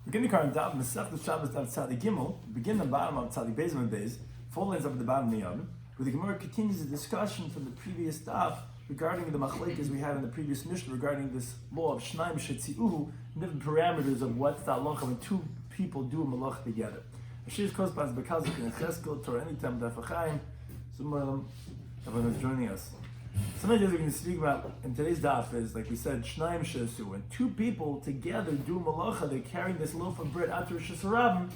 We're going to current Daf Masechtas Shabbos Daf Tzadi Gimel. Begin the bottom of Tzadi Beis and Beis, 4 lines up at the bottom of the Yom, where the Gemara continues the discussion from the previous Daf regarding the machlekes we had in the previous Mishnah regarding this law of Shnaim Shetziuhu, different parameters of what's the halacha when two people do a malach together. Ashir Kospas Bekazik and Cheskel Torah anytime Daf Achaim. Everyone who's joining us. Some ideas we're going to speak about in today's daf is, like we said, Shnaim Shesu. When two people together do malacha, they're carrying this loaf of bread out to Rosh Hashanah.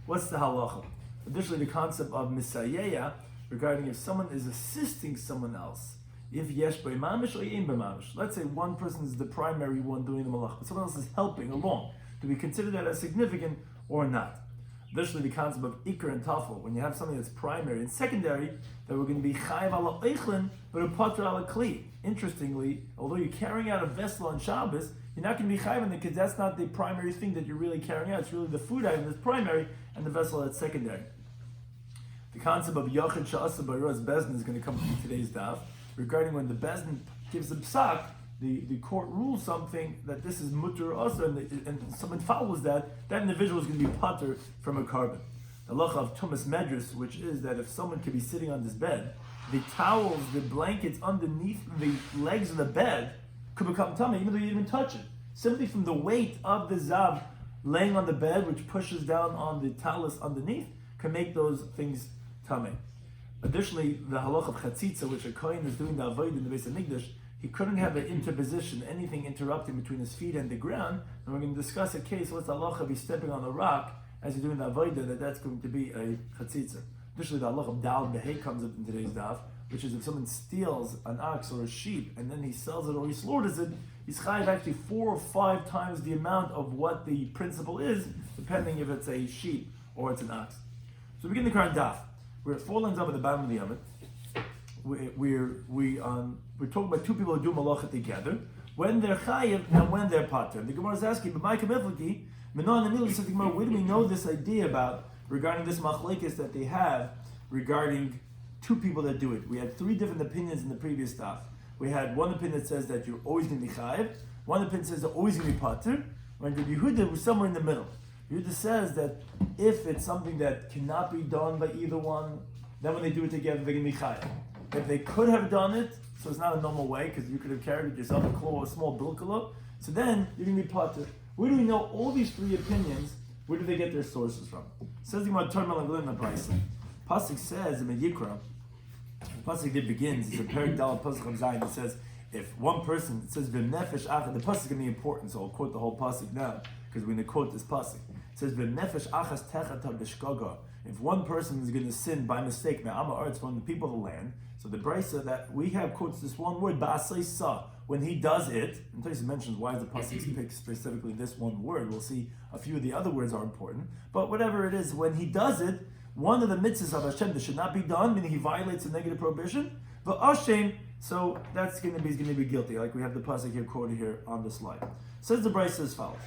What's the halacha? Additionally, the concept of misayeya regarding if someone is assisting someone else. If yesh b'mamish or yin b'mamish. Let's say one person is the primary one doing the malacha, but someone else is helping along. Do we consider that as significant or not? Additionally, the concept of ikr and tafel, when you have something that's primary and secondary, that we're going to be chayiv ala eichlin, but a patra ala kli. Interestingly, although you're carrying out a vessel on Shabbos, you're not going to be chayiv on it because that's not the primary thing that you're really carrying out. It's really the food item that's primary and the vessel that's secondary. The concept of yachid sha'asa b'ros bezdin is going to come from today's daf regarding when the bezdin gives a psak. The court rules something that this is mutter also, and someone follows that individual is going to be pater from a carbon. The halacha of tumas medrus, which is that if someone could be sitting on this bed, the towels, the blankets underneath the legs of the bed could become tummy, even though you didn't even touch it. Simply from the weight of the zav laying on the bed, which pushes down on the talus underneath, can make those things tummy. Additionally, the halacha of chatzitza, which a kohen is doing the avoid in the Beis Hamikdash, he couldn't have an interposition, anything interrupting between his feet and the ground. And we're going to discuss a case, what's the halacha of he's stepping on a rock as you're doing the avodah, that's going to be a chatzitza. Additionally, the halacha of dal behei comes up in today's daf, which is if someone steals an ox or a sheep and then he sells it or he slaughters it, he's chayiv actually 4 or 5 times the amount of what the principle is, depending if it's a sheep or it's an ox. So we begin the current daf. We're at 4 lines up at the bottom of the Yomit. We're talking about two people who do malacha together, when they're chayiv and when they're pater. The Gemara is asking, but my kameflaki, Menon and Emil said the Gemara, where do we know this idea about regarding this machlekes that they have regarding two people that do it? We had 3 different opinions in the previous daf. We had one opinion that says that you're always going to be chayiv, one opinion says they're always going to be pater, and Rabbi Yehuda was somewhere in the middle. Yehuda says that if it's something that cannot be done by either one, then when they do it together, they're going to be chayiv. If they could have done it, so it's not a normal way, because you could have carried it yourself, a claw, a small bilkala, so then you're going to be pater. Where do we know all these 3 opinions? Where do they get their sources from? Says the Gemara Termal and Glina Brisa. Pasuk says in Yikra, Pasuk that begins, it's a Perik Dal Pasuk of Zayin, it says, if one person, it says, V'nefesh achas, the Pasuk is going to be important, so I'll quote the whole Pasuk now, because we're going to quote this Pasuk. It says, V'nefesh achas techata b'shkaga. If one person is going to sin by mistake, now it's from the people of the land. So the Brisa that we have quotes this one word, ba'asei sa. When he does it, and Tosfos mentions why the pasuk picks specifically this one word. We'll see a few of the other words are important. But whatever it is, when he does it, one of the mitzvahs of Hashem that should not be done, meaning he violates a negative prohibition. But Hashem, so that's going to be guilty. Like we have the pasuk here quoted here on the slide. Says the Brisa as follows: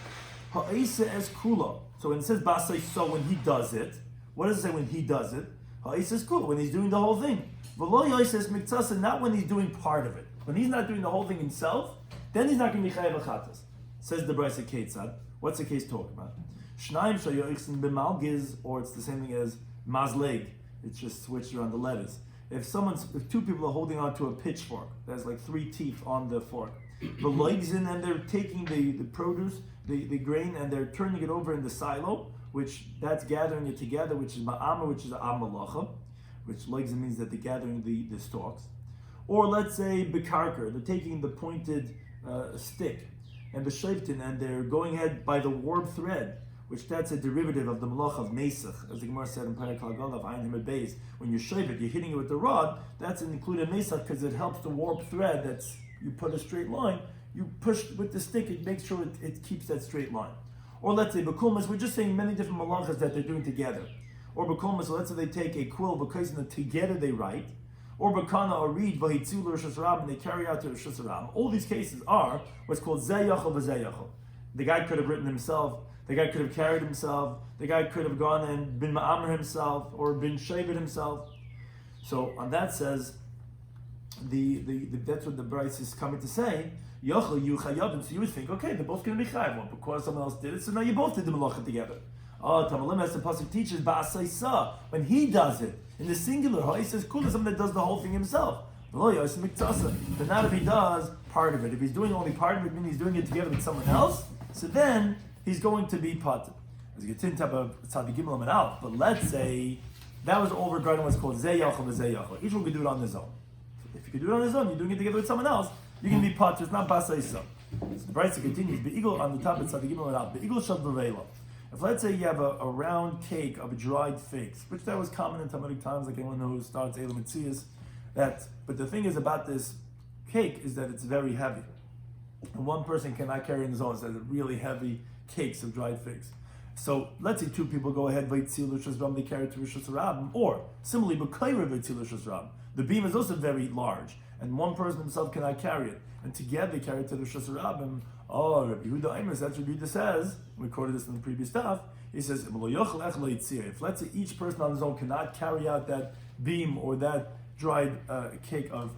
Ha'isa es kula. So when it says ba'asei sa, when he does it, what does it say when he does it? Ha'isa es kula, when he's doing the whole thing. V'lo yoises miktsasa, not when he's doing part of it. When he's not doing the whole thing himself, then he's not going to be chayav achatas. Says the Brisa Ketzad. What's the case talking about? Shnaim shayoichsin b'malgiz, or it's the same thing as mazleg. It's just switched around the letters. If 2 people are holding on to a pitchfork, there's like 3 teeth on the fork. The legs in, and they're taking the produce, the grain, and they're turning it over in the silo, which that's gathering it together, which is ma'ama, which is amalacha, which legs means that they're gathering the stalks. Or let's say bekarker, they're taking the pointed stick and the shoftin, and they're going ahead by the warp thread, which that's a derivative of the malach of mesach, as the Gemara said in Perek Haggadah of Ayin Hamid Beis. When you shave it, you're hitting it with the rod. That's included mesach because it helps the warp thread. That's you put a straight line. You push with the stick, it makes sure it keeps that straight line. Or let's say bekulmas, we're just saying many different malachas that they're doing together. Or bekulmas, so let's say they take a quill because together they write. Or Bakana or read Vahitzu Rosh Hashanah, and they carry out to Rosh Hashanah. All these cases are what's called Zayachal v'Zayachal. The guy could have written himself, the guy could have carried himself, the guy could have gone and been Ma'amr himself, or been Shaved himself. So on that says, that's what the Bryce is coming to say. Yochel yu chayavim. So you would think, okay, they're both going to be chayav. Well, because someone else did it, so now you both did the malacha together. Oh, Tamalim, as the pasuk teaches, ba'asaysa, when he does it in the singular, he says, "Kula," someone that does the whole thing himself. But not if he does part of it. If he's doing only part of it, meaning he's doing it together with someone else, so then he's going to be patur. As you get into Tzadi Gimel and Alf, but let's say that was all regarding what's called Zeh Yachal v'Zeh Yachal. Each one could do it on his own. So if you could do it on his own, you're doing it together with someone else, you can be patur. It's not basaysa. So the Brisa continues. Be'igol on the top of Tzadi Gimel and Alf. Be'igol shal v'reila. If let's say you have a round cake of dried figs, which that was common in Talmudic times, like anyone who starts Elam Mitzias, but the thing is about this cake is that it's very heavy. And one person cannot carry in his own. So it's really heavy cakes of dried figs. So let's say two people go ahead, they carry it to Rishus Rabim, or similarly, the beam is also very large, and one person himself cannot carry it, and together they carry it to the Rishus Rabim. Oh, Rabbi Yehuda Aimer, that's what Rabbi Yehuda says. We quoted this in the previous Daf. He says, if let's say each person on his own cannot carry out that beam or that dried cake of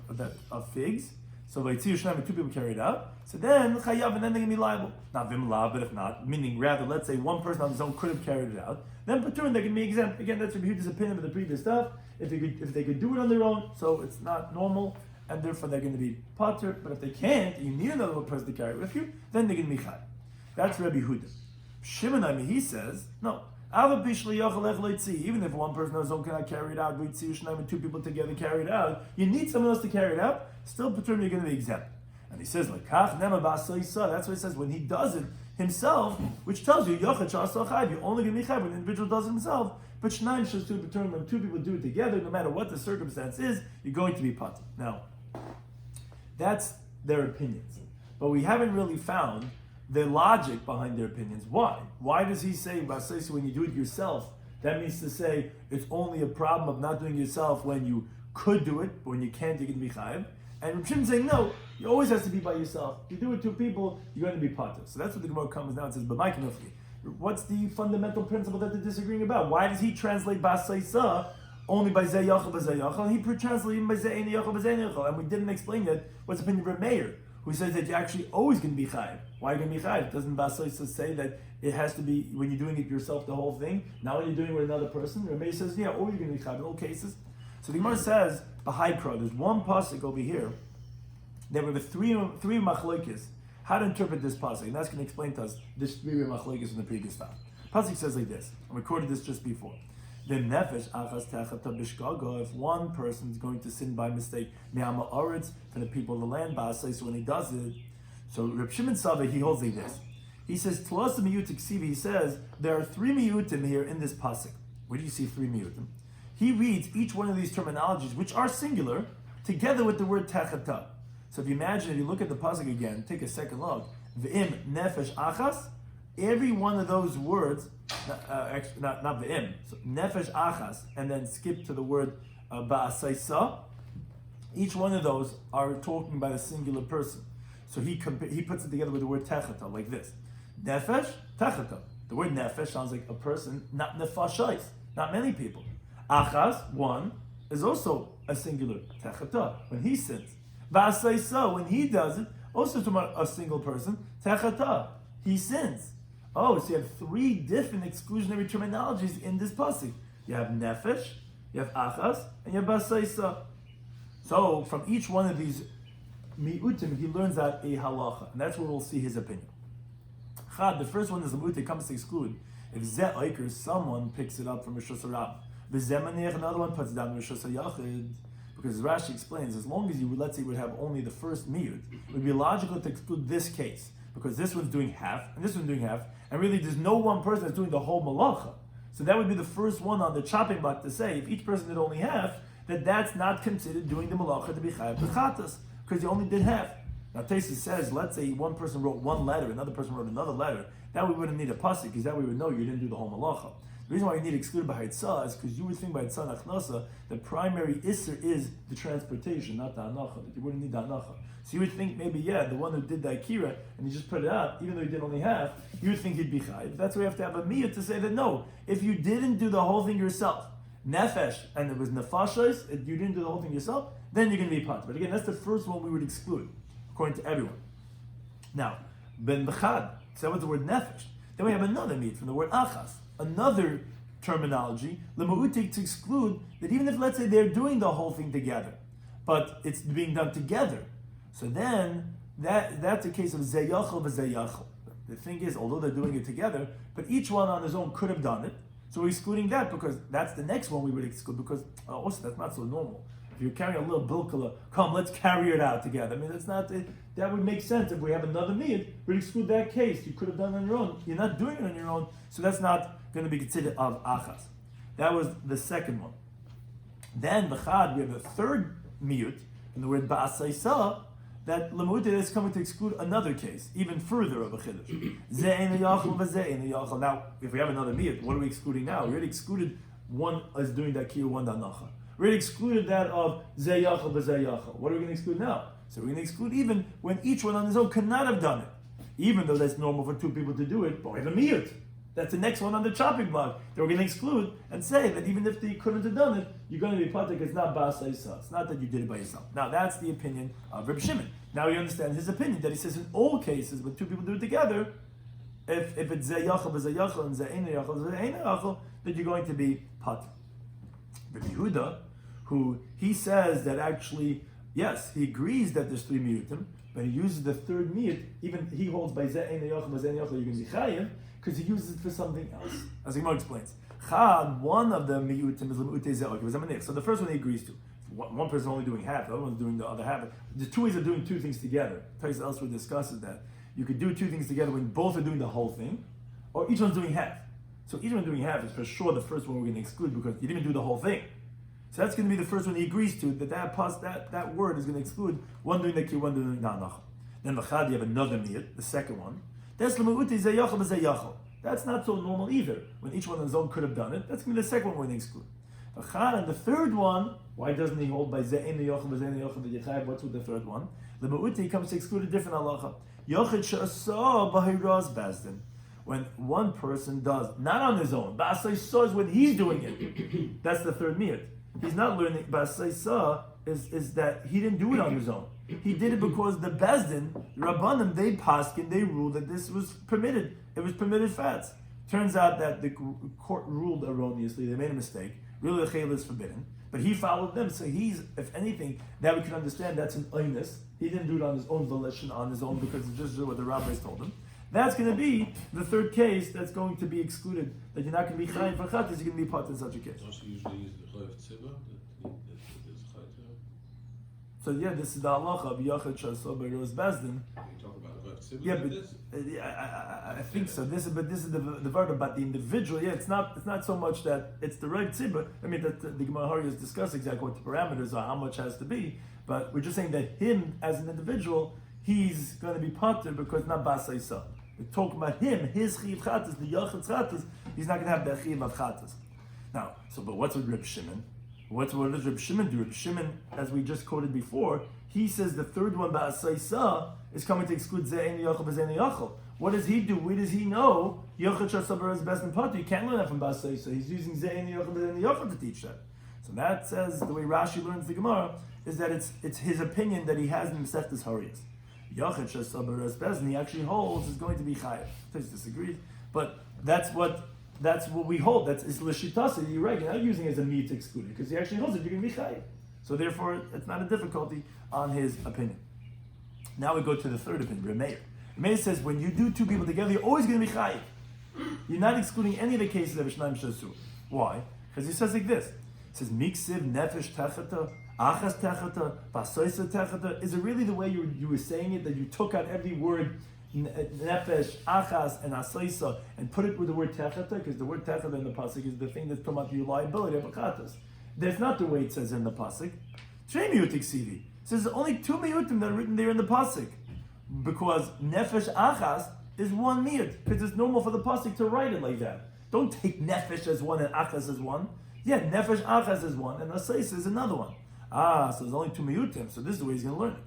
figs, so two people carry it out, so then chayav, and then they're going to be liable. Not vimla, but if not, meaning rather, let's say one person on his own could have carried it out, then patur, they can be exempt. Again, that's Rabbi Yehuda's opinion of the previous stuff. If they could do it on their own, so it's not normal, and therefore they're going to be patur. But if they can't, you need another person to carry it with you, then they're going to be chayav. That's Rabbi Yehuda. Shimon, he says, no. Even if one person on his own cannot carry it out, and two people together carry it out, you need someone else to carry it out, still patur, you're going to be exempt. And he says, like, that's what he says, when he does it himself, which tells you, you're only going to be chayv when the individual does it himself, but shnaim should still patur, when two people do it together, no matter what the circumstance is, you're going to be patur. Now, that's their opinions. But we haven't really found the logic behind their opinions. Why? Why does he say, when you do it yourself, that means to say it's only a problem of not doing it yourself when you could do it, but when you can't, you can be chayiv. And Reb Shimon saying, no, you always has to be by yourself. If you do it two people, you're going to be patur. So that's what the Gemara comes down and says, but Mike, what's the fundamental principle that they're disagreeing about? Why does he translate basaysa only by zeh yachal b'zeh yachal? He translates even by zeh ein yachal b'zeh yachal. And we didn't explain that. What's the opinion of Reb Meir, who says that you're actually always going to be chayiv? Why are you going to be chayiv? Doesn't basaysa say that it has to be when you're doing it yourself, the whole thing? Now when you're doing it with another person, Reb Meir says, yeah, always going to be chayiv in all cases. So the Gemara says, b'haikra, there's one pasuk over here. There were three machlokes how to interpret this pasuk, and that's going to explain to us this three machlokes in the previous time. Pasuk says like this. I recorded this just before. The nefesh achas techata bishgaga. If one person is going to sin by mistake, me'ama aretz, from the people of the land, ba'asay, so when he does it, so Reb Shimon Sava, he holds like this. He says, Tlos miyut ksivi. He says there are three miyutim here in this pasuk. Where do you see three miyutim? He reads each one of these terminologies, which are singular, together with the word techata. So if you imagine, if you look at the pasuk again, take a second look. V'im nefesh achas. Every one of those words, not v'im, so nefesh achas, and then skip to the word ba'asaysa. Each one of those are talking about a singular person. So he puts it together with the word techata, like this. Nefesh, techata. The word nefesh sounds like a person, not nefashais, not many people. Achas, one, is also a singular techata, when he sins. Ba'asaysa, when he does it, also to a single person, techata, he sins. Oh, so you have three different exclusionary terminologies in this pasuk. You have nefesh, you have achas, and you have ba'asaysa. So from each one of these mi'utim, he learns out a halacha, and that's where we'll see his opinion. Chad, the first one is the mi'ut comes to exclude. If zeh oiker, someone picks it up from Rishus Harab, v'zeh maniach, another one puts it down Rishus Hayachid. Because Rashi explains, as long as you would, let's say, would have only the first mi'ut, it would be logical to exclude this case, because this one's doing half, and this one's doing half, and really there's no one person that's doing the whole malacha. So that would be the first one on the chopping block to say, if each person did only half, that's not considered doing the malacha to be chayav b'chatas, because you only did half. Now Taisa says, let's say one person wrote one letter, another person wrote another letter, that we wouldn't need a pasuk, because that we would know you didn't do the whole malacha. The reason why you need excluded by Haitzah is because you would think by Haitzah Nachnasa, the primary Isser is the transportation, not the Hanacha, that you wouldn't need the Hanacha. So you would think maybe, the one who did the Akira, and he just put it out, even though he did only half, you would think he'd be Chayiv. That's why you have to have a Miyah to say that no, if you didn't do the whole thing yourself, Nefesh, and it was Nefashos, you didn't do the whole thing yourself, then you're going to be Pat. But again, that's the first one we would exclude, according to everyone. Now, ben b'chad, so that was the word nefesh. Then we have another miyut from the word achas, another terminology, l'ma'utik, to exclude that even if, let's say, they're doing the whole thing together, but it's being done together, so then that's a case of zeyachal v'zeyachal. The thing is, although they're doing it together, but each one on his own could have done it, so we're excluding that because that's the next one we would exclude because also that's not so normal. If you're carrying a little bilkula, come, let's carry it out together. I mean, that's not, that would make sense if we have another miyut, we'd exclude that case. You could have done it on your own. You're not doing it on your own, so that's not going to be considered of achas. That was the second one. Then, b'chad, we have the third miyut, in the word ba'asaysa, that lemute is coming to exclude another case, even further of a chiddush. Ze'en yachal v'ze'en yachal. Now, if we have another miyut, what are we excluding now? We already excluded one as doing that kiyur, one danacha. We already excluded that of ze'yachal v'ze'yachal. What are we going to exclude now? So we're going to exclude even when each one on his own could not have done it. Even though that's normal for two people to do it, but we have a miyut. That's the next one on the chopping block that we're going to exclude and say that even if they couldn't have done it, you're going to be patek. It's not ba'asaysa. It's not that you did it by yourself. Now that's the opinion of Rabbi Shimon. Now you understand his opinion that he says in all cases when two people do it together, if it's zeyachal v'zeyachal and ze'ena yachal v'ze'ena yachal, that you're going to be patek. Rabbi Yehuda, who he says that actually, yes, he agrees that there's three miyutim, but he uses the third miyut, even he holds by ze'ena yachal v'ze'ena yachal, you're going to be chayiv, because he uses it for something else. As the Gemara explains, Chad, one of the miyutim is l'mu'utei ze'ok. So the first one he agrees to. One person only doing half, the other one's doing the other half. There's two ways of doing two things together. Tais elsewhere discusses that. You could do two things together when both are doing the whole thing, or each one's doing half. So each one doing half is for sure the first one we're going to exclude because you didn't even do the whole thing. So that's going to be the first one he agrees to, that word is going to exclude one doing the ki, one doing the na'anach. Then v'chad, you have another miyut, the second one. That's l'mu'utei ze'yachal v'ze'yachal. That's not so normal either. When each one on his own could have done it, that's going to be the second one we're going to exclude. And the third one, why doesn't he hold by ze'en yochel v'ze'en yochel v'yechayev? What's with the third one? The ma'uti comes to exclude a different halacha. Yochid she'asa b'hiraz bezdin. When one person does, not on his own, ba'asaysa is when he's doing it. That's the third miyut. He's not learning, ba'asaysa is that he didn't do it on his own. He did it because the bezdin, the rabbanim, they paskin, they ruled that this was permitted. It was permitted fats. Turns out that the court ruled erroneously. They made a mistake. Really, the chayil is forbidden. But he followed them. So he's, if anything, that we can understand that's an oinus. He didn't do it on his own volition, on his own, because it's just what the rabbis told him. That's going to be the third case that's going to be excluded. That you're not going to be chayiv for chatas, you're going to be part in such a case. Also usually use the chayiv tzibah. So yeah, this is the halacha of Yachid Shasol B'Roz Bezdin. You talk about chayiv tzibah. Yeah, but I think so. This is the word about the individual. Yeah, it's not so much that it's the right tzibah. I mean, that the Gemara has discussed exactly what the parameters are, how much has to be. But we're just saying that him as an individual, he's going to be pater because not basaysa. We're talking about him, his chiv chatas, the yachid chatas. He's not going to have the chiv of chatas. Now, but what's with Reb Shimon? What does Reb Shimon do? Reb Shimon, as we just quoted before, he says the third one, ba'asaysa, is coming to exclude ze'en yachal v'ze'en yachal. What does he do? Where does he know yachid shasabar is best in pater? You can't learn that from ba'asaysa. He's using ze'en yachal v'ze'en yachal to teach that. So that says, the way Rashi learns the Gemara, is that it's his opinion that he has in Masechtas Hariyas. Yachid shasabar is best, and he actually holds is going to be chayav. Tais disagrees, but that's what we hold. It's l'shitasa. You're right. You're not using it as a meat to exclude it because he actually holds it. You're going to be chayiv. So therefore, it's not a difficulty on his opinion. Now we go to the third opinion, Reb Meir. Reb Meir says when you do two people together, you're always going to be chayiv. You're not excluding any of the cases of Shnaim Shasu. Why? Because he says like this. He says miksiv nefesh techata achas techata basoisa techata. Is it really the way you were saying it that you took out every word? Nefesh, achas, and asaisa, and put it with the word techata, because the word techata in the pasuk is the thing that's talking about the liability of akatas. That's not the way it says in the pasuk. Shrei miyutik sivi. It says there's only two miyutim that are written there in the pasuk, because nefesh achas is one miyut, because it's normal for the pasuk to write it like that. Don't take nefesh as one and achas as one. Yeah, nefesh achas is one, and asaisa is another one. So there's only two miyutim. So this is the way he's going to learn it.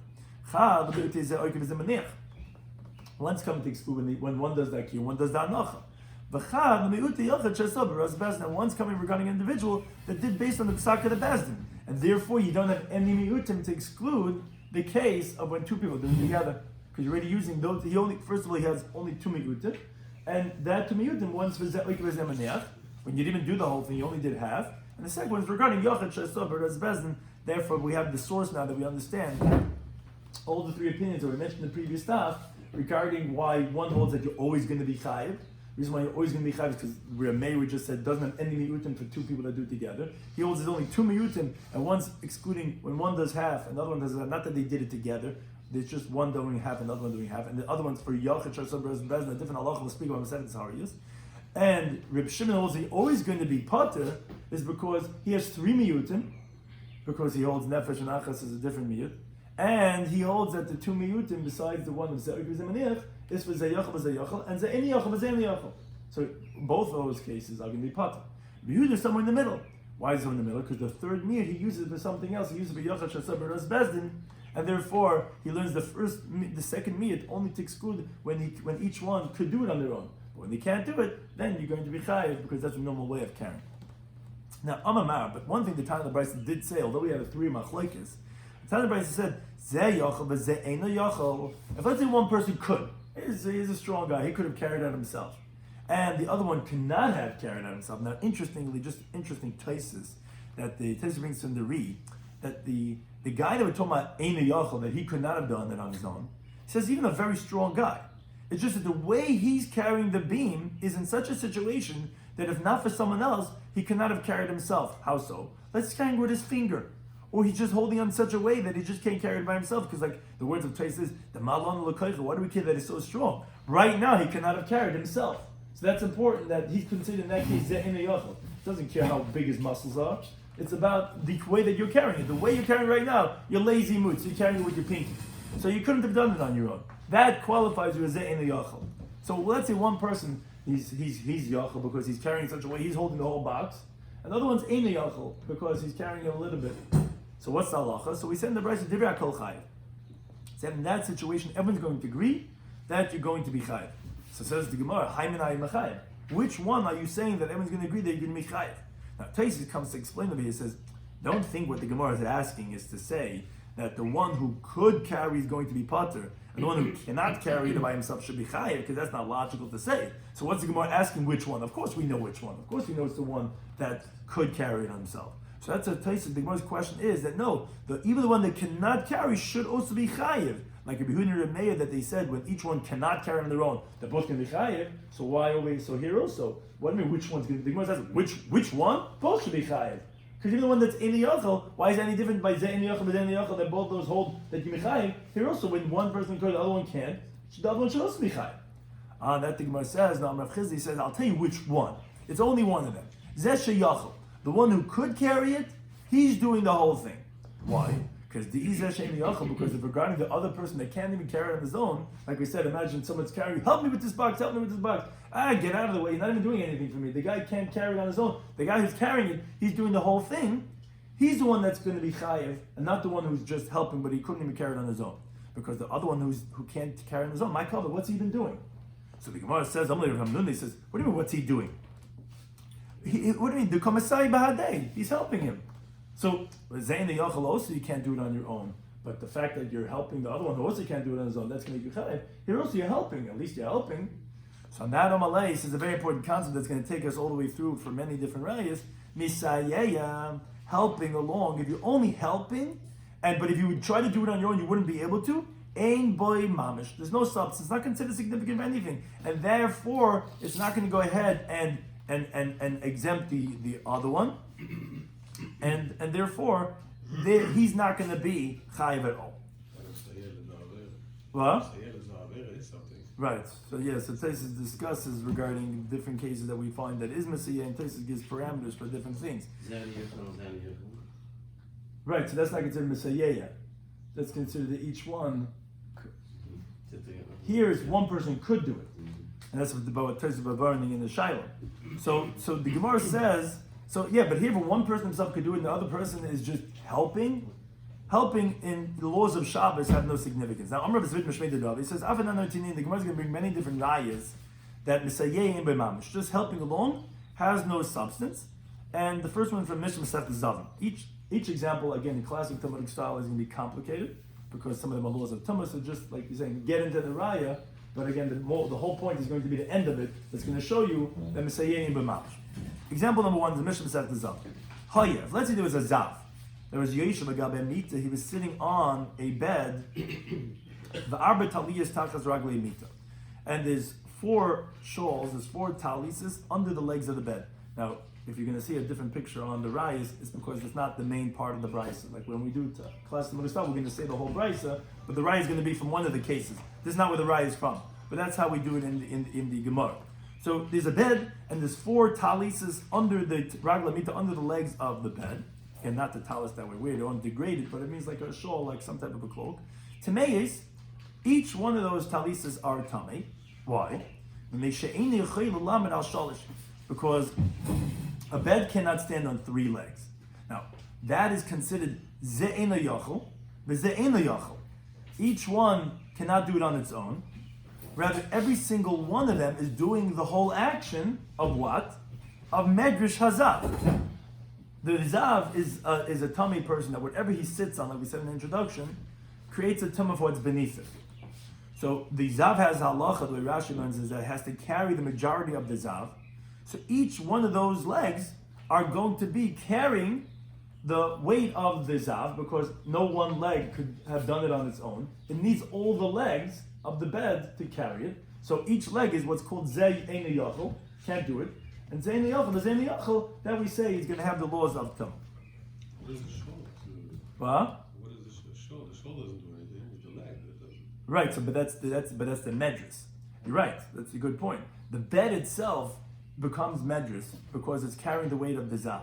One's coming to exclude when one does that kiyum, one does that nacha. And one's coming regarding an individual that did based on the psak of the bezdin, and therefore you don't have any miyutim to exclude the case of when two people do it together, because you're already using those. First of all, he has only 2 miyutim, and that 2 miyutim, one's for ze'oik. When you didn't do the whole thing, you only did half. And the second one is regarding Yochid Shasober as Bezdin. Therefore, we have the source now that we understand all the 3 opinions that we mentioned in the previous stuff regarding why one holds that you're always going to be chayiv. The reason why you're always going to be chayiv is because Ramey, we just said, doesn't have any miyutim for 2 people that do it together. He holds there's only 2 miyutim, and one's excluding when one does half, and the other one does half. Not that they did it together. There's just one doing half and the other one doing half, and the other one's for Yochid Shasober as Bezdin. A different halacha. We'll speak about Masechet Zaharias. And Reb Shimon holds he's always going to be potter is because he has 3 miyutim, because he holds nefesh and achas as a different miyut, and he holds that the 2 miyutim besides the one of ze'oik v'zemaniach is for ze'yachal v'ze'yachal and ze'eni yachal v'ze'eni yachal. So both of those cases are going to be potter. Yehuda is somewhere in the middle. Why is it in the middle? Because the third miyut he uses for something else. He uses it for yachal shasaber as bezdin, and therefore he learns the second miyut only to exclude when each one could do it on their own. When they can't do it, then you're going to be chayiv because that's the normal way of carrying. Now, Amamar, but one thing the Tana Brisa did say, although we had a 3 machlokes, the Tana Brisa said, Zeh yachal v'zeh eino yachal. If let's say one person could, he's a strong guy, he could have carried out himself, and the other one cannot have carried out himself. Now, interestingly, just interesting places that the Tessa brings from the Re, that the guy that we're talking about eino yachal, that he could not have done it on his own, says even a very strong guy. It's just that the way he's carrying the beam is in such a situation that if not for someone else, he cannot have carried himself. How so? Let's carry with his finger. Or he's just holding on in such a way that he just can't carry it by himself. Because like the words of Tais is, the malon l'koicha, why do we care that he's so strong? Right now, he cannot have carried himself. So that's important that he's considered in that case, ze'en yochel. Doesn't care how big his muscles are. It's about the way that you're carrying it. The way you're carrying it right now, you're lazy mood, so you're carrying it with your pinky. So you couldn't have done it on your own. That qualifies you as ze'en yochel. So let's say one person, he's yochel because he's carrying in such a way, he's holding the whole box. Another one's ein yochel because he's carrying it a little bit. So what's the halacha? So we said in the Brisa, divrei kol chayiv. Said in that situation, everyone's going to agree that you're going to be chayiv. So says the Gemara, haymin machayiv. Which one are you saying that everyone's going to agree that you're going to be chayiv? Now Taisus comes to explain to me. He says, don't think what the Gemara is asking is to say that the one who could carry is going to be potter, and the one who cannot carry it by himself should be chayiv, because that's not logical to say. So what's the Gemara asking? Which one? Of course we know which one. Of course we know it's the one that could carry it on himself. So that's a Taisus. The Gemara's question is that no, even the one that cannot carry should also be chayiv. Like Rabbi Yehuda and Rabbi Meir that they said when each one cannot carry on their own, they're both going to be chayiv. So why always? So here also, what do you mean? Which one's going to be? The Gemara says which one? Both should be chayiv. Because even the one that's in the yochel, why is it any different by ze'en yochel and ze'en yochel that both those hold that you mechayiv? Here also, when one person could, the other one can't, the other one should also be chayiv. That the Gemara says. Now Rav Chizdi says, I'll tell you which one. It's only one of them. Zeh she'yochel, the one who could carry it, he's doing the whole thing. Why? Because the izeh she'en yochel. Because if regarding the other person that can't even carry it on his own, like we said, imagine someone's carrying, help me with this box, help me with this box. Get out of the way, you're not even doing anything for me. The guy can't carry it on his own. The guy who's carrying it, he's doing the whole thing. He's the one that's going to be chayiv, and not the one who's just helping, but he couldn't even carry it on his own. Because the other one who can't carry it on his own, my cover, what's he been doing? So the Gemara says, he says, what do you mean, what's he doing? What do you mean? The komasai bahadei, he's helping him. So, zayin the yochel also, you can't do it on your own. But the fact that you're helping the other one who also can't do it on his own, that's going to make you chayiv. Here also you're helping, at least you're helping. So now Amalei is a very important concept that's going to take us all the way through for many different rayas. Misayeya, helping along. If you're only helping, but if you would try to do it on your own, you wouldn't be able to. Ein boy mamish. There's no substance. It's not considered significant of anything, and therefore it's not going to go ahead and exempt the other one, and therefore he's not going to be chayiv at all. What? Right. So so Taisus discusses regarding different cases that we find that is Messiah, and Taisus gives parameters for different things. Right. So that's not considered Messiah. That's considered that each one. Here is one person could do it, and that's what Taisus about burning in the Shiloh. So the Gemara says. So but here, for one person himself could do it, and the other person is just helping. Helping in the laws of Shabbos have no significance. Now, Amr B'Zvit Meshmei Dadav, he says, the Gemara is going to bring many different rayas that Misayeh B'Mamish, just helping along, has no substance. And the first one from Mishnah Masechet Zavim. Each example, again, in classic Talmudic style, is going to be complicated. because some of them are laws of tumah. So just like you're saying, get into the raya. But again, the whole point is going to be the end of it. That's going to show you that Messiah b'mamish. Example number one is the Mishnah says the Zav. Hayev. Let's say there was a Zav. There was Yeshiv Agabe Mita. He was sitting on a bed. The Arba Taliyas Tachas Raglei Mita. And there's 4 shawls, there's 4 talises under the legs of the bed. Now, if you're going to see a different picture on the rayas, it's because it's not the main part of the brisa. Like when we do class number stuff, we're going to say the whole brisa, but the raya is going to be from one of the cases. This is not where the raya is from, but that's how we do it in the Gemara. So there's a bed, and there's 4 talises under the ragla mita, under the legs of the bed. And not the talis that we wear, they don't degrade it, but it means like a shawl, like some type of a cloak. Tameis, each one of those talises are tamei. Why? Because a bed cannot stand on 3 legs. Now, that is considered ze'ena yachol, v'ze'ena yachol. Each one cannot do it on its own. Rather, every single one of them is doing the whole action of what? Of medrash hazav. The zav is a tummy person that whatever he sits on, like we said in the introduction, creates a tumah for what's beneath it. So the zav has halacha, the way Rashi learns is that it has to carry the majority of the zav. So each one of those legs are going to be carrying the weight of the zav, because no one leg could have done it on its own. It needs all the legs of the bed to carry it. So each leg is what's called zeh eina yachol, can't do it. And zeh eina yachol, the zeh eina yachol, that we say is going to have the laws of tum. What is the shawl? What? What is the shawl? The shawl doesn't do anything with the leg. It doesn't. Right. So, but that's the medras. You're right. That's a good point. The bed itself becomes medras because it's carrying the weight of the zav.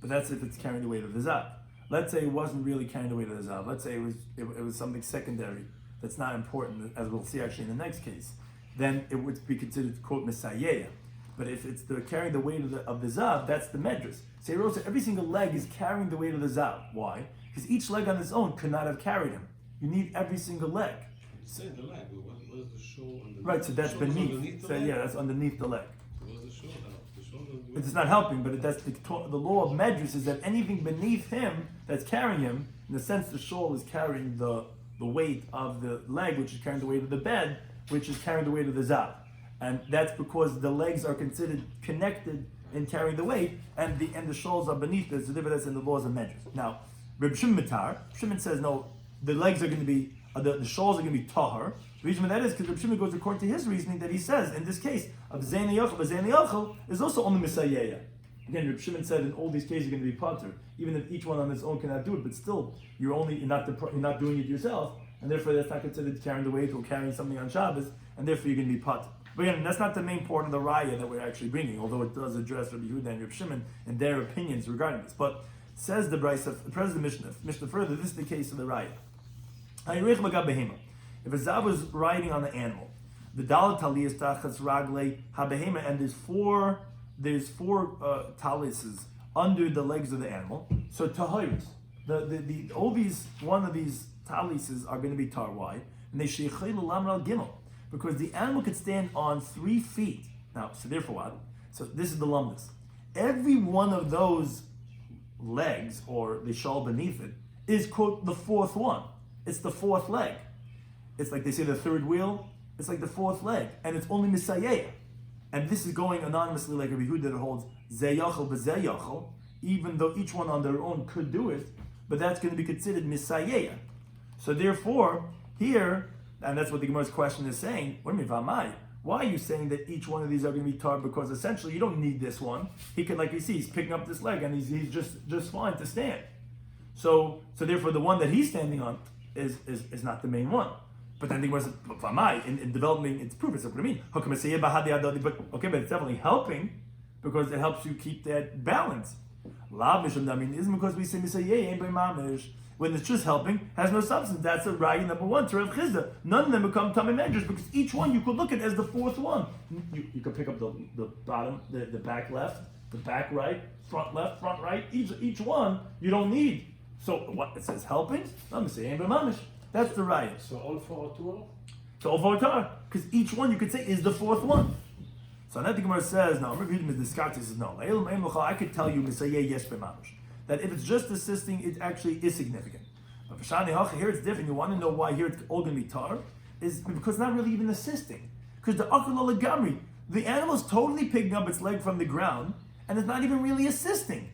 But that's if it's carrying the weight of the zav. Let's say it wasn't really carrying the weight of the zav. Let's say it was something secondary that's not important, as we'll see actually in the next case. Then it would be considered quote misayeya. But if it's carrying the weight of the zav, that's the medras. So every single leg is carrying the weight of the zav. Why? Because each leg on its own could not have carried him. You need every single leg. It's saying the leg, but what is the shawl underneath? Right, so that's beneath. So yeah, that's underneath the leg. What is the shawl now? The shawl doesn't do It's not helping, but that's the law of medras is that anything beneath him that's carrying him, in the sense the shawl is carrying the weight of the leg, which is carrying the weight of the bed, which is carrying the weight of the zav. And that's because the legs are considered connected in carrying the weight, and the shawls are beneath this. So that's in the laws of medras. Now, Reb Shimon says no, the legs are going to be, the shawls are going to be tahar. The reason for that is because Reb Shimon goes according to his reasoning that he says in this case of zeh yachal is also only misayeya. Again, Reb Shimon said in all these cases you're going to be pater, even if each one on its own cannot do it, but still you're not doing it yourself, and therefore that's not considered carrying the weight or carrying something on Shabbos, and therefore you're going to be pater. But again, that's not the main part of the raya that we're actually bringing, although it does address Rabbi Yehuda and Reb Shimon and their opinions regarding this. But says the Brisa, the Mishnah further, this is the case of the raya. If a zav was riding on the animal, the dalat taliyas tachas raglei habehema, and there's four talises under the legs of the animal. So tahiris, one of these talises are going to be tar. Why? And they sheichelu lamral gimel, because the animal could stand on 3 feet. Now, so therefore what? So this is the lumnus. Every one of those legs, or the shawl beneath it, is quote the 4th one. It's the 4th leg. It's like they say the 3rd wheel. It's like the 4th leg, and it's only misayeya. And this is going anonymously, like Rabbi Yehuda that holds zeyachal b'zeyachal, even though each one on their own could do it, but that's going to be considered misayeya. So therefore, here, and that's what the Gemara's question is saying. What do you mean, Vamai? Why are you saying that each one of these are going to be tar? Because essentially you don't need this one. He can, like you see, he's picking up this leg and he's just fine to stand. So therefore the one that he's standing on is not the main one. But then the Gemara says, Vamai, in developing its proof, it's what I mean. But okay, but it's definitely helping because it helps you keep that balance. Isn't because we say when it's just helping, has no substance. That's a raya number 1 to Rav Chizda. None of them become tamei medrash because each one you could look at as the 4th one. You could pick up the bottom, the back left, the back right, front left, front right. Each one you don't need. So what it says helping? Let me say mamish. That's the raya. So all 4 are tar? So all 4 are tar because each one you could say is the 4th one. So now the Gemara says no. Rabbi Yehuda says no. I could tell you misayeh yes b'mamish. That if it's just assisting, it actually is significant. But Here it's different. You want to know why here it's all going to be tar? Is because it's not really even assisting. Because the akal legamri, the animal's totally picking up its leg from the ground, and it's not even really assisting.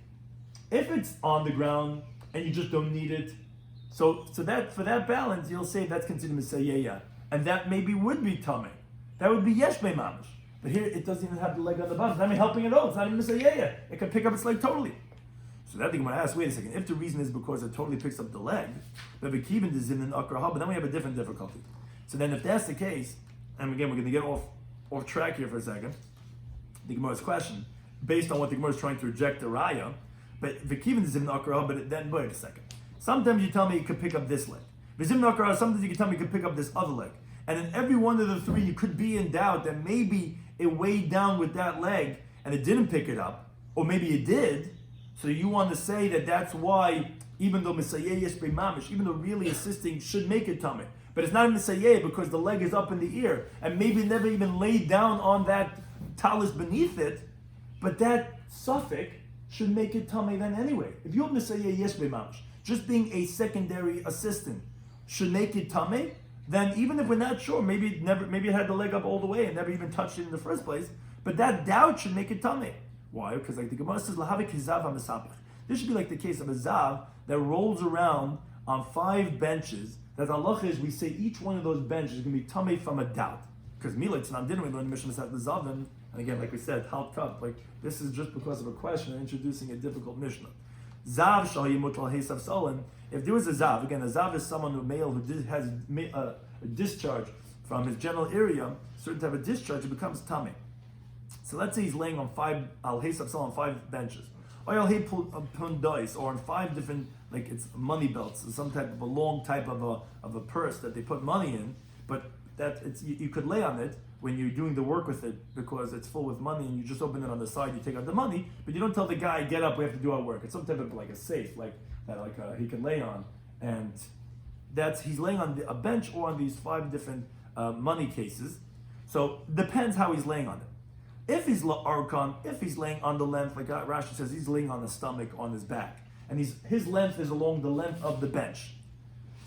If it's on the ground and you just don't need it, so that for that balance, you'll say that's considered misayeya, and that maybe would be tamei. That would be yesh mamish. But here it doesn't even have the leg on the bottom. It's not even helping at all. It's not even misayeya. It can pick up its leg totally. So that thing I'm going to ask, wait a second, if the reason is because it totally picks up the leg, but then we have a different difficulty. So then if that's the case, and again we're going to get off track here for a second, the Gemara's question, based on what the Gemara is trying to reject the raya, but then wait a second. Sometimes you tell me you could pick up this leg. Sometimes you can tell me you could pick up this other leg. And in every one of the three, you could be in doubt that maybe it weighed down with that leg and it didn't pick it up, or maybe it did. So you want to say that that's why, even though Misayeh Mamish, even though really assisting should make it tummy, but it's not a Misayeh because the leg is up in the ear, and maybe it never even laid down on that talus beneath it, but that suffix should make it tummy then anyway. If you have Misayeh Mamish, just being a secondary assistant should make it tummy, then even if we're not sure, maybe it had the leg up all the way and never even touched it in the first place, but that doubt should make it tummy. Why? Because like the Gemara says, "Lahavik hizav ha'mesapach." This should be like the case of a zav that rolls around on 5 benches. That Allah is, we say each one of those benches is going to be tummy from a doubt. Because Milat Tznan didn't we learn the Mishnah Masat the Zavim, and again, like we said, helped up. Like this is just because of a question and introducing a difficult Mishnah. Zav shal yimut al hesav solen. If there was a zav, again, a zav is someone, a male who has a discharge from his genital area, certain type of discharge, it becomes tummy. So let's say he's laying on 5 on 5 benches, or on 5 different, like it's money belts, some type of a long type of a purse that they put money in. But that it's you could lay on it when you're doing the work with it because it's full with money, and you just open it on the side, you take out the money, but you don't tell the guy, get up, we have to do our work. It's some type of like a safe, like that, he can lay on, and he's laying on a bench or on these 5 different money cases. So depends how he's laying on it. If he's la'arkan, if he's laying on the length, like Rashi says, he's laying on the stomach, on his back, and his length is along the length of the bench.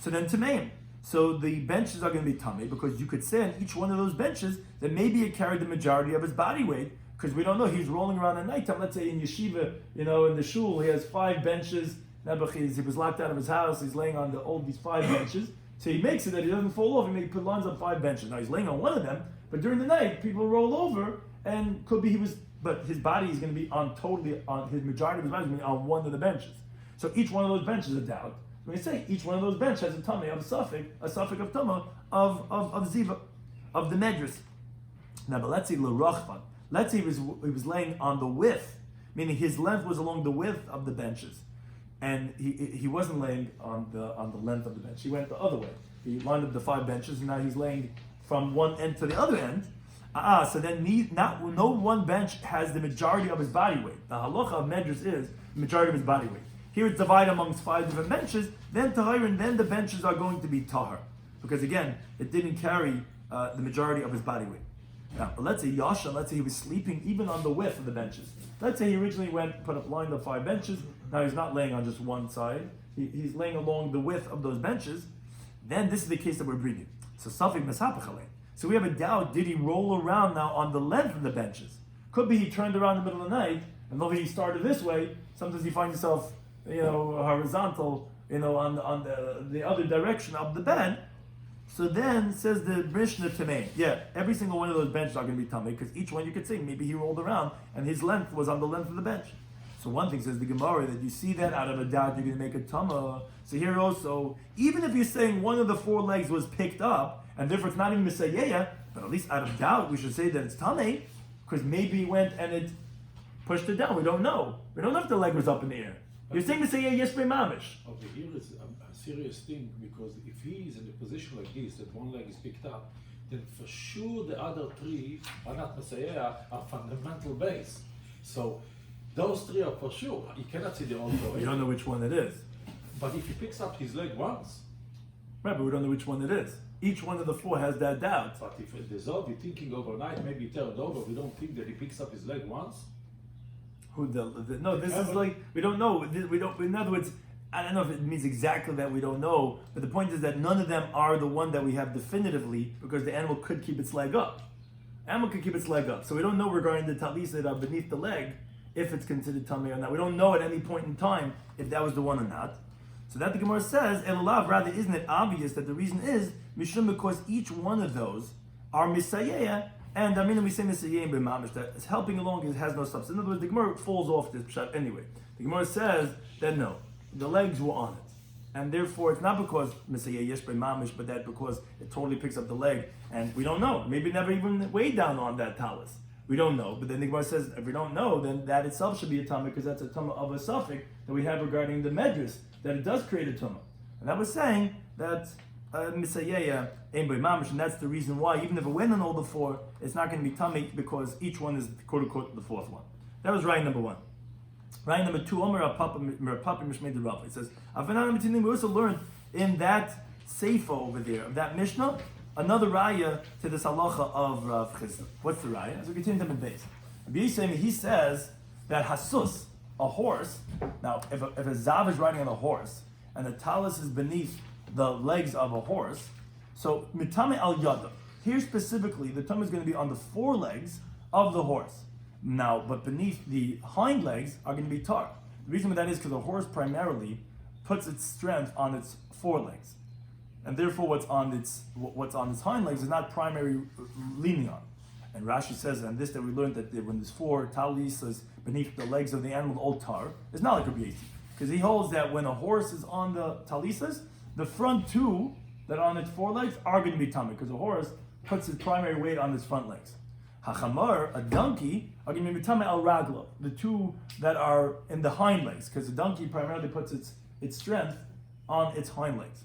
So then tameim. So the benches are going to be tummy because you could say on each one of those benches that maybe it carried the majority of his body weight, because we don't know. He's rolling around at nighttime. Let's say in yeshiva, in the shul, he has 5 benches. He was locked out of his house. He's laying on all these 5 benches. So he makes it that he doesn't fall off. He lines up 5 benches. Now he's laying on one of them, but during the night people roll over. And could be but his body is going to be his majority of his body is going to be on one of the benches. So each one of those benches is a doubt. When we say each one of those benches has a tummy of a suffix of tuma of ziva, of the medras. Now, but let's say l'rachman. Let's say he was laying on the width, meaning his length was along the width of the benches, and he wasn't laying on the length of the bench. He went the other way. He lined up the 5 benches, and now he's laying from one end to the other end. So then no one bench has the majority of his body weight. The halacha of medras is the majority of his body weight. Here it's divided amongst 5 different benches. Then the benches are going to be tahar, because again, it didn't carry the majority of his body weight. Now, but let's say he was sleeping even on the width of the benches. Let's say he originally lined up 5 benches. Now he's not laying on just one side. He's laying along the width of those benches. Then this is the case that we're bringing. So safik mesapachalei. So we have a doubt, did he roll around now on the length of the benches? Could be he turned around in the middle of the night, and though he started this way, sometimes you find yourself, horizontal, on the other direction of the bed. So then, says the Mishnah Tamei, every single one of those benches are going to be Tamei, because each one you could say, maybe he rolled around, and his length was on the length of the bench. So one thing says the Gemara, that you see that out of a doubt, you're going to make a Tama. So here also, even if you're saying one of the 4 legs was picked up, and therefore it's not even Misayeya, but at least out of doubt, we should say that it's Tamei, because maybe it went and it pushed it down. We don't know. We don't know if the leg was up in the air. You're saying Misayeya Yesbe Mamish. Okay, here is a serious thing, because if he is in a position like this, that one leg is picked up, then for sure the other 3 are not Misayeya, are fundamental base. So those 3 are for sure. You cannot see the other. You don't know which one it is. But if he picks up his leg once, right, but we don't know which one it is. Each one of the 4 has that doubt. But if the Zov, you're thinking overnight, maybe he turned over, we don't think that he picks up his leg once? No, this is like, we don't know. We don't. In other words, I don't know if it means exactly that, we don't know, but the point is that none of them are the one that we have definitively, because the animal could keep its leg up. Animal could keep its leg up. So we don't know regarding the talis that are beneath the leg if it's considered tummy or not. We don't know at any point in time if that was the one or not. So that the Gemara says, Elulav, rather, isn't it obvious that the reason is Mishum, because each one of those are Misayeya, and I mean we say Misayeya b'mamish, that is helping along, it has no substance. In other words, the Gemara falls off this pshat anyway. The Gemara says that no, the legs were on it. And therefore, it's not because Misayeya Yesh b'mamish, but that because it totally picks up the leg. And we don't know. Maybe it never even weighed down on that talus. We don't know. But then the Gemara says, if we don't know, then that itself should be a tumah, because that's a tumah of a suffix that we have regarding the medris, that it does create a tumah. And that was saying that Misayeya ain't b'mamish, and that's the reason why, even if it went on all the four, it's not going to be tummy, because each one is quote unquote the fourth one. That was right number one. Right number two, Omer Papa Mishmei the Rav. It says, we also learned in that Seifa over there, of that Mishnah, another raya to this halacha of Rav Chisda. What's the raya? As we continue to base. Rabbi Yisrael, he says that hasus, a horse, now if a zav is riding on a horse, and the talus is beneath the legs of a horse, so mitame al yada. Here specifically, the tumah is going to be on the forelegs of the horse. Now, but beneath the hind legs are going to be tar. The reason for that is because a horse primarily puts its strength on its forelegs, and therefore what's on its hind legs is not primary leaning on. And Rashi says, and this that we learned, that when there's four talisas beneath the legs of the animal, all tar, it's not like Rabbi Yossi, because he holds that when a horse is on the talisas, the front two that are on its forelegs are going to be tummy, because a horse puts its primary weight on its front legs. Hachamar, a donkey, are going to be tummy al raglo, the two that are in the hind legs, because the donkey primarily puts its strength on its hind legs,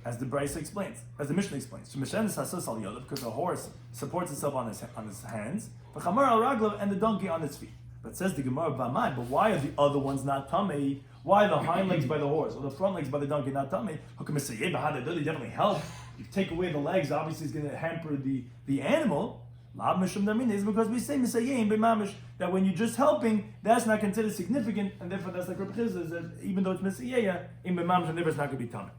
as the Brisa explains, as the Mishnah explains. Because a horse supports itself on his hands, Hachamar al raglo, and the donkey on its feet. But says the Gemara, Bamai, but why are the other ones not tummy? Why the hind legs by the horse or the front legs by the donkey not tummy? How come they definitely help? You take away the legs, obviously it's going to hamper the animal. Is because we say that when you're just helping, that's not considered significant, and therefore that's like Rabbi Chisda, that even though it's Misayeya, and therefore it's not going to be tummy.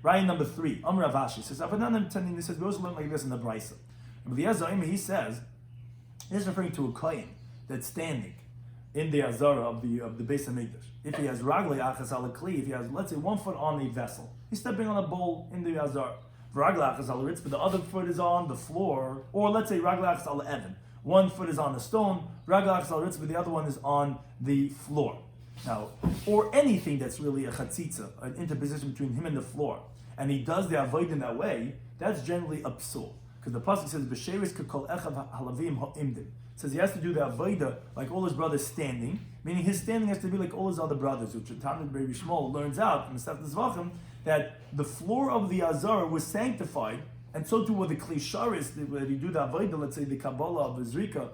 Right, number three, Amr Avashi says, he says, we also learn like this in the Brisa. He says, he's referring to a kohen that's standing in the azara of the Beis Hamikdash. If he has raglei achas al kli, if he has, let's say, 1 foot on the vessel, he's stepping on a bowl in the azara. Raglei achas al ritz, but the other foot is on the floor, or let's say raglei achas al even. 1 foot is on the stone, raglei achas al ritz, but the other one is on the floor. Now, or anything that's really a chatzitza, an interposition between him and the floor, and he does the avoid in that way, that's generally a psul. Because the pasuk says, "B'sheris kekol echav halavim ha'imdim." Says he has to do the avodah like all his brothers standing, meaning his standing has to be like all his other brothers, which Talmud Rabbi Shmuel learns out in the Masechtas Zvachim that the floor of the azar was sanctified, and so too were the klisharis, where you do the avodah, let's say the Kabbalah of the Zrika,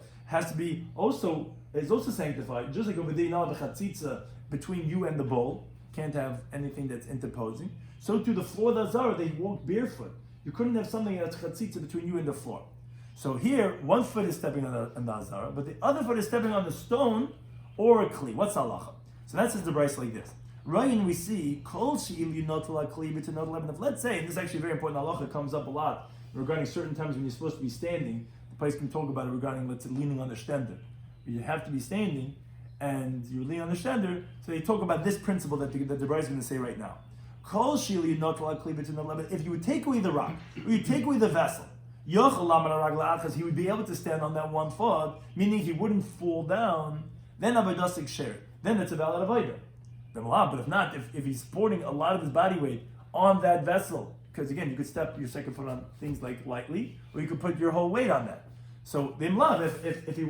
is also sanctified, just like over there, now the chatzitza between you and the bowl, can't have anything that's interposing. So too the floor of the azar, they walk barefoot. You couldn't have something that's chatzitza between you and the floor. So here, 1 foot is stepping on the azara, but the other foot is stepping on the stone or a kli. What's halacha? So that says the Brisa like this. Ryan, we see kol she'il yinotel kli b'tenot leben. If let's say, and this is actually very important, halacha comes up a lot regarding certain times when you're supposed to be standing. The place can talk about it regarding, let's say, leaning on the stender. You have to be standing, and you lean on the stender. So they talk about this principle that the Brisa is going to say right now. Kol she'il yinotel kli b'tenot leben. If you would take away the rock, or you take away the vessel, he would be able to stand on that 1 foot, meaning he wouldn't fall down. Then avodah share. Then it's a valid avodah. But if not, if he's supporting a lot of his body weight on that vessel, because again, you could step your second foot on things like lightly, or you could put your whole weight on that. So the imlav, if he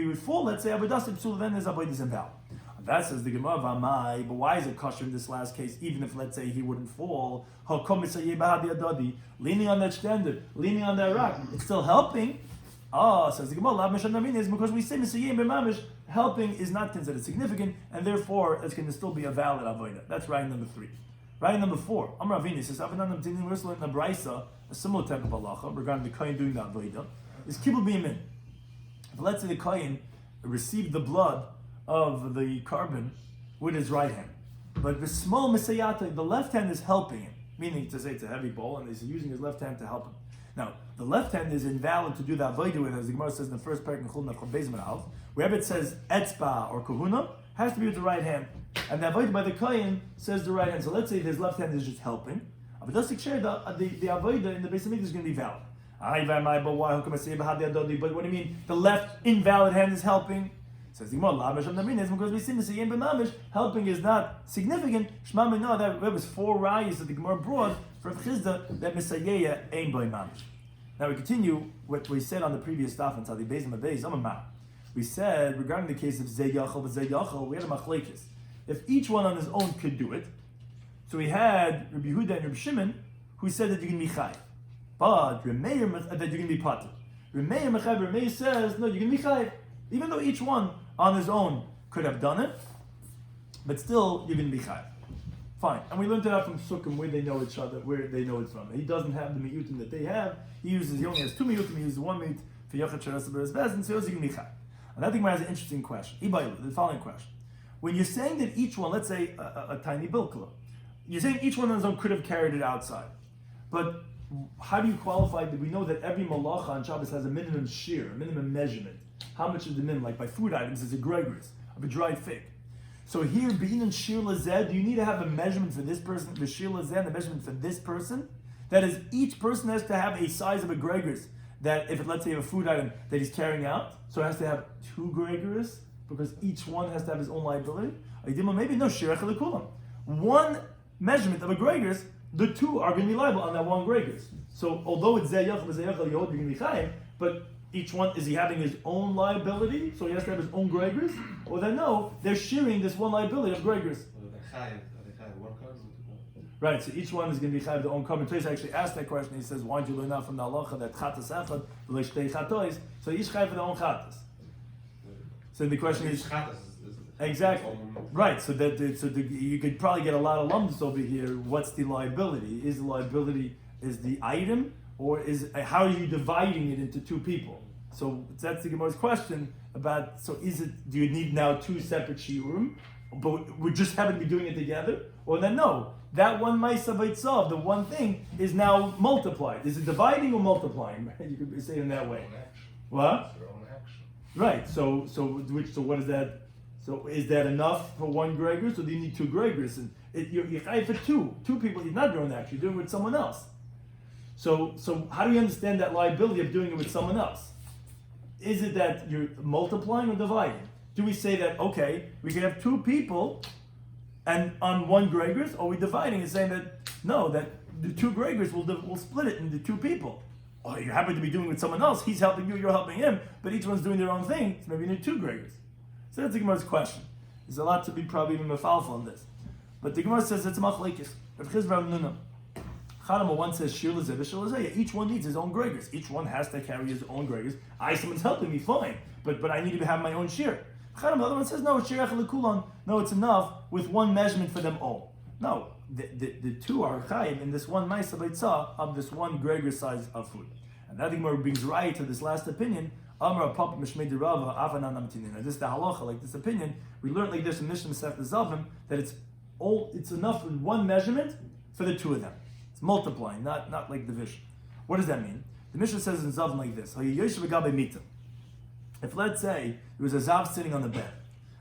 would fall, let's say avodah psul, then his avodah is invalid. That says the Gemara, but why is it kosher in this last case, even if, let's say, he wouldn't fall? Leaning on that standard, leaning on that rock, it's still helping. Says the Gemara, is because we say helping is not considered significant, and therefore it's going to still be a valid avodah. That's right number 3. Right number 4, Amar Avini says, we're in the Brisa, a similar type of halacha regarding the kohen doing the avodah, is kibbul b'yamin. If let's say the kohen received the blood of the carbon with his right hand, But the small misayata, the left hand is helping him, meaning to say it's a heavy ball, and he's using his left hand to help him. Now, the left hand is invalid to do the avodah with, as the Gemara says in the first parak in Chulun Chaf Beis Amud Aleph. Wherever it says etzba or kahuna, has to be with the right hand. And the avodah by the kohen says the right hand. So let's say his left hand is just helping. But the avodah in the Beis Hamikdash is going to be valid. But what do you mean? The left invalid hand is helping. Says the Gemara, because we see the helping is not significant. Shema no, that was 4 rayas that the Gemara brought for Chizda that Misayeya ain't by mamish. Now we continue what we said on the previous Daf in Tzadi Beis Amud. We said regarding the case of Zeh Yachal v'Zeh Yachal, we had a machlekes. If each one on his own could do it, so we had Rabbi Yehuda and Rabbi Shimon who said that you can be chayiv, but that you can be patur. Remeir says no, you can be chayiv, even though each one on his own could have done it, but still you can be chayiv. Fine, and we learned it out from Sukkim where they know each other, where they know it from. He doesn't have the miyutim that they have. He only has 2 miyutim. He uses 1 miyut for yachad sheras beres bezin, so he can be chayiv. And I think has an interesting question. The following question: when you're saying that each one, let's say a tiny bilkula, you're saying each one on his own could have carried it outside, but how do you qualify that we know that every malacha on Shabbos has a minimum shiur, a minimum measurement? How much is the minimum? Like by food items, is a gregorius of a dried fig. So here, being in shiur lazeh, do you need to have a measurement for this person, the shiur lazeh, the measurement for this person? That is, each person has to have a size of a gregorius. That if let's say you have a food item that he's carrying out, so it has to have 2 gregorius because each one has to have his own liability. Maybe no shirach lekulam. 1 measurement of a gregorius, the 2 are going to be liable on that 1 gregorius. So although it's zeh yachal v'zeh yachal, you're going to be chayiv, but each one, is he having his own liability? So he has to have his own gregorius? Or then no, they're sharing this 1 liability of gregorius. Right, so each one is going to be chayiv their own carbon. Toys actually asked that question. He says, why did you learn out from the halacha that chatas echad v'lo shtei chatois? So each chayiv for their own chatas. So the question is exactly right. So you could probably get a lot of lumps over here. What's the liability? Is the liability the item, or how are you dividing it into 2 people? So that's the Gemara's question about. So do you need now 2 separate shiurim, but we just happen to be doing it together, or then no? That 1 ma'isa b'itzav, the 1 thing, is now multiplied. Is it dividing or multiplying? Right? You could say it in that way. What? It's their own action. Right. So what is that? So is that enough for 1 gregorius, or do you need 2 gregorius? And you're chayiv for 2 people. You're not doing that. You're doing it with someone else. So how do you understand that liability of doing it with someone else? Is it that you're multiplying or dividing? Do we say that okay, we can have 2 people? And on 1 gregorius, or are we dividing and saying that no, that the 2 gregorius will split it into 2 people? Oh, you happen to be doing it with someone else. He's helping you, you're helping him, but each one's doing their own thing. So maybe you need 2 gregorius. So that's the Gemara's question. There's a lot to be probably even mafalfa on this, but the Gemara says it's a machlekes. Rav Chizra Nuna. Chanama one says shiur lazeh v'shir lazeh. Each one needs his own gregorius. Each one has to carry his own gregorius. Someone's helping me, fine, but I need to have my own shiur. The other one says, no, it's shirach lekulan. No, it's enough with 1 measurement for them all. No, the 2 are chayiv in this 1 ma'isa b'tzah of this 1 gregorius size of food. And that Gemara brings right to this last opinion. Amar papa mishmei derava avanan amtinin. This is the halacha, like this opinion. We learned like this in Mishnah Masechet Zavim that it's enough with 1 measurement for the 2 of them. It's multiplying, not like division. What does that mean? The Mishnah says in Zavim like this: if let's say there was a zav sitting on the bed,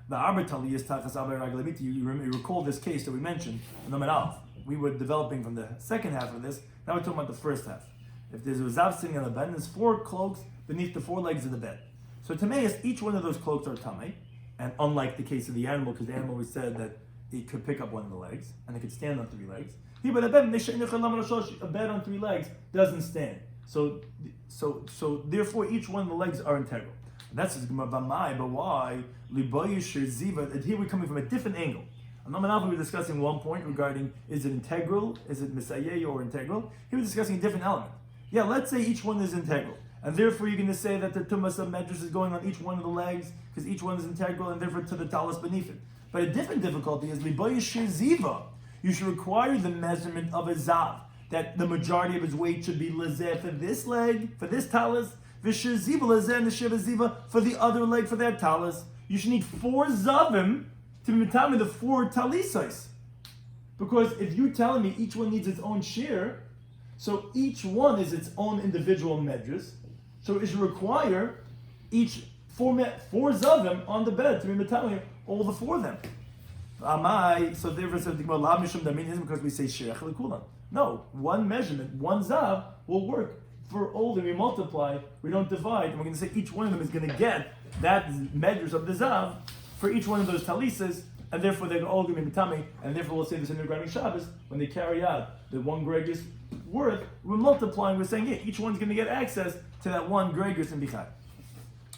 the arbitali is tachas abai raglamiti. You recall this case that we mentioned in the Aleph. We were developing from the second half of this. Now we're talking about the first half. If there's a zav sitting on the bed, and there's 4 cloaks beneath the 4 legs of the bed. So Tameis, each one of those cloaks are tamei, and unlike the case of the animal, because the animal we said that it could pick up one of the legs and it could stand on 3 legs. Here, but a bed on 3 legs doesn't stand. So therefore, each one of the legs are integral. That's his Gemara Bamai, but why? And here we're coming from a different angle. On we were discussing 1 point regarding is it integral, is it misayeh or integral? Here we're discussing a different element. Yeah, let's say each one is integral, and therefore you're going to say that the tumas of medrash is going on each one of the legs because each one is integral, and therefore to the talis beneath it. But a different difficulty is libayishir ziva. You should require the measurement of a zav, that the majority of his weight should be lezeh for this leg, for this talis. V'shir ziva lezeh and the shiva ziva for the other leg, for that talis. You should need 4 zavim to be matami the 4 talisais. Because if you're telling me each one needs its own shiur, so each one is its own individual medrash, so it should require each four zavim on the bed to be metallic, all the four of them. So therefore, says the Gemara, isn't because we say shiur echad lekulam. No, one measurement, one zav will work for all that we multiply. We don't divide, and we're going to say each one of them is going to get that medrash of the zav for each one of those talisas, and therefore they're all going to be mitami, and therefore we'll say this in the regarding Shabbos when they carry out the one gregus worth. We're multiplying. We're saying each one's going to get access to that one gregus and bichad.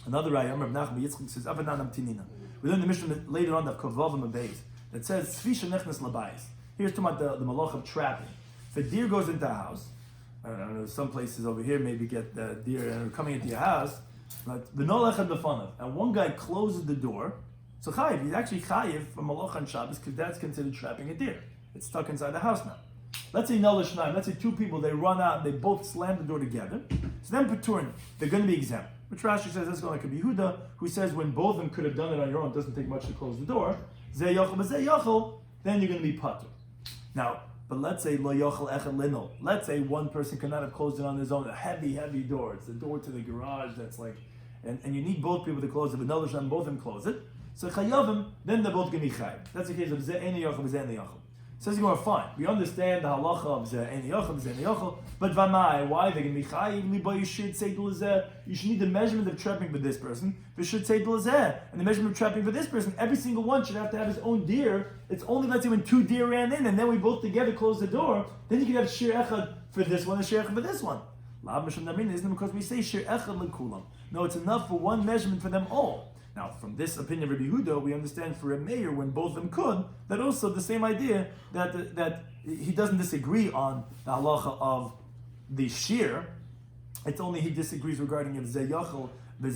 Another raya, Rav Nachman Yitzchak says, "Avananam tinina." We learn the Mishnah later on that Kovavim Abayis that says Svisha nechnas labayis. Here's talking about the malach of trapping. If a deer goes into a house, I don't know, some places over here maybe get the deer and are coming into your house, but and one guy closes the door, so chayiv, he's actually chayiv from malach on Shabbos because that's considered trapping a deer. It's stuck inside the house now. Let's say let's say two people, they run out and they both slam the door together. So then Peturin, they're going to be exempt. Which Rashi says that's going like a Yehuda, who says when both of them could have done it on your own, it doesn't take much to close the door. Zeh yochel b'zeh yochel, then you're going to be patur. Now, but let's say lo yochel echad lino. Let's say one person could not have closed it on his own. A heavy door. It's the door to the garage. That's like, and you need both people to close it. But no, both of them close it. So chayavim, then they're both going to be chayav. That's the case of zeh eni yochel b'zeh eni yochel. Says you are fine. We understand the halacha of zeh eni yochel b'zeh eni yochel. But v'mai, why they're going to be chayav? Liba you should say d'lezeh. You should need the measurement of trapping for this person. You should say d'lezeh, and the measurement of trapping for this person. Every single one should have to have his own deer. It's only, let's say, when two deer ran in, and then we both together close the door. Then you can have shiur echad for this one and shiur echad for this one. Lav mishum namin isn't because we say shiur echad lekulam. No, it's enough for one measurement for them all. Now, from this opinion of Rabbi Yehuda, we understand for a mayor, when both of them could, that also the same idea that he doesn't disagree on the halacha of the shiur. It's only he disagrees regarding if zeh yochel and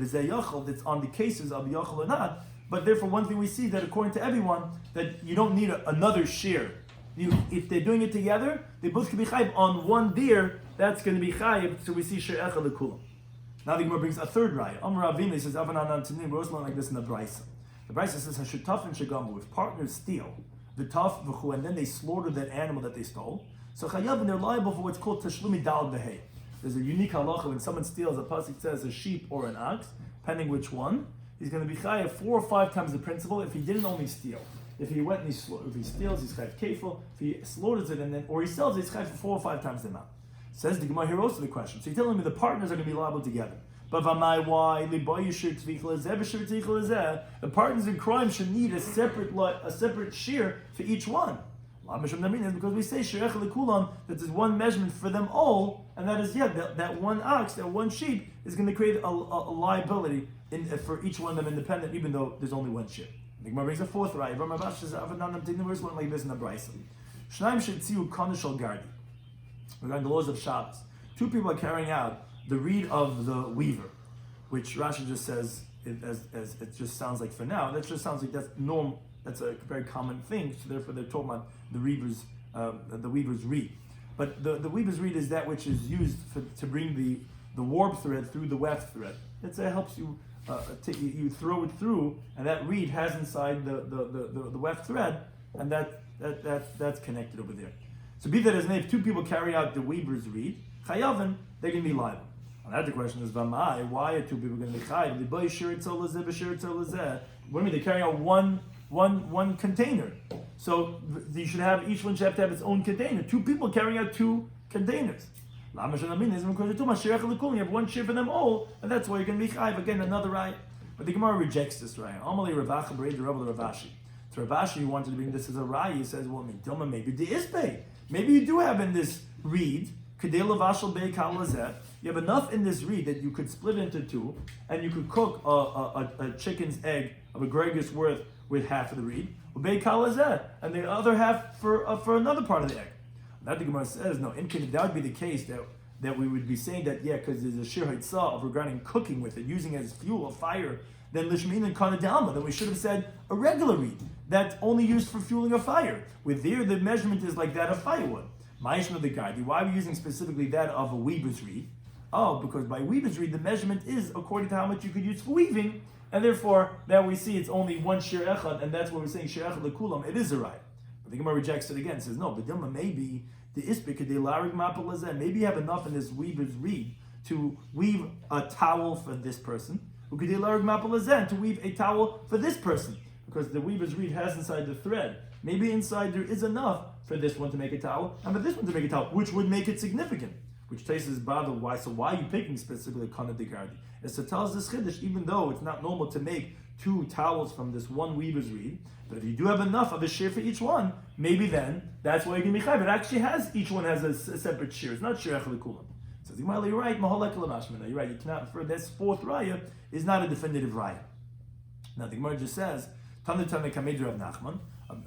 zeh yochel, that's on the cases of yochel or not. But therefore, one thing we see that according to everyone, that you don't need another shiur. If they're doing it together, they both can be chayiv on one deer. That's going to be chayiv. So we see shiur echad lekulam. Now the Gemara brings a third raya. Amar Ravina says, "Avanan Tanim." We also learn like this in the Brisa. The Brisa says, "Hashutaf and shagamu." If partners steal the taf v'chu, and then they slaughter that animal that they stole, so chayav, and they're liable for what's called tashlumi dal v'hei. There's a unique halacha when someone steals. A pasuk says a sheep or an ox, depending which one, he's going to be chayav 4 or 5 times the principal. If he didn't only steal, if he went and if he steals, he's chayav kefil. If he slaughters it and then or he sells it, he's chayav for 4 or 5 times the amount. Says the Gemara here also the question. So you're telling me the partners are going to be liable together. But why? The partners in crime should need a separate shiur for each one. Because we say shiur echad lekulam, that there's one measurement for them all, and that is that one ox, that one sheep is going to create a liability for each one of them independent, even though there's only one shiur. The Gemara brings a fourth raya. Where's one like this in the Brisa? Regarding the laws of Shabbos, 2 people are carrying out the reed of the weaver, which Rashi just says as it just sounds like for now. That just sounds like that's normal. That's a very common thing. So therefore, they're talking about the weaver's reed. But the weaver's reed is that which is used to bring the warp thread through the weft thread. It helps you. You throw it through, and that reed has inside the weft thread, and that's connected over there. So be that as may, if 2 people carry out the weaver's reed, chayavin, they're going to be liable. Now the question is, why are 2 people going to be chayav? What do you mean? They're carrying out one container. So each one should have to have its own container. 2 people carrying out 2 containers. You have one shiur for them all, and that's why you're going to be chayav. Again, another raya. But the Gemara rejects this raya. Amalei Ravacha B'rei Rebbe Ravashi. So Ravashi wanted to bring this as a raya. He says, well, maybe the isbei. Maybe you do have in this reed, you have enough in this reed that you could split into 2, and you could cook a chicken's egg of a gregus worth with half of the reed, and the other half for another part of the egg. That the Gemara says, no, that would be the case that we would be saying that, because there's a shiur haitzah of regarding cooking with it, using it as fuel, a fire, then lishmin and kanadalma, then we should have said a regular reed that's only used for fueling a fire. With there, the measurement is like that of firewood. Ma'ishma the guide. Why are we using specifically that of a weaver's reed? Oh, because by weaver's reed, the measurement is according to how much you could use for weaving, and therefore, now we see it's only one shiur echad, and that's what we're saying, shiur echad lekulam, it is a right. The Gemara rejects it again. Says no, but Dilma maybe the ispik de larig mapalazeh. Maybe you have enough in this weaver's reed to weave a towel for this person. To weave a towel for this person, because the weaver's reed has inside the thread. Maybe inside there is enough for this one to make a towel, and for this one to make a towel, which would make it significant. Which takes us bother why. So why are you picking specifically kana degardi? As it tells this chiddush, even though it's not normal to make 2 towels from this one weaver's reed, but if you do have enough of a shear for each one, maybe then that's why you can be chayv. It actually has, each one has a separate shear. It's not shear echad l'kulam. So you're right, maholek l'mashmena. You're right. You cannot infer this 4th raya is not a definitive raya. Now the Gemara just says, Tana Kamedra of Nachman,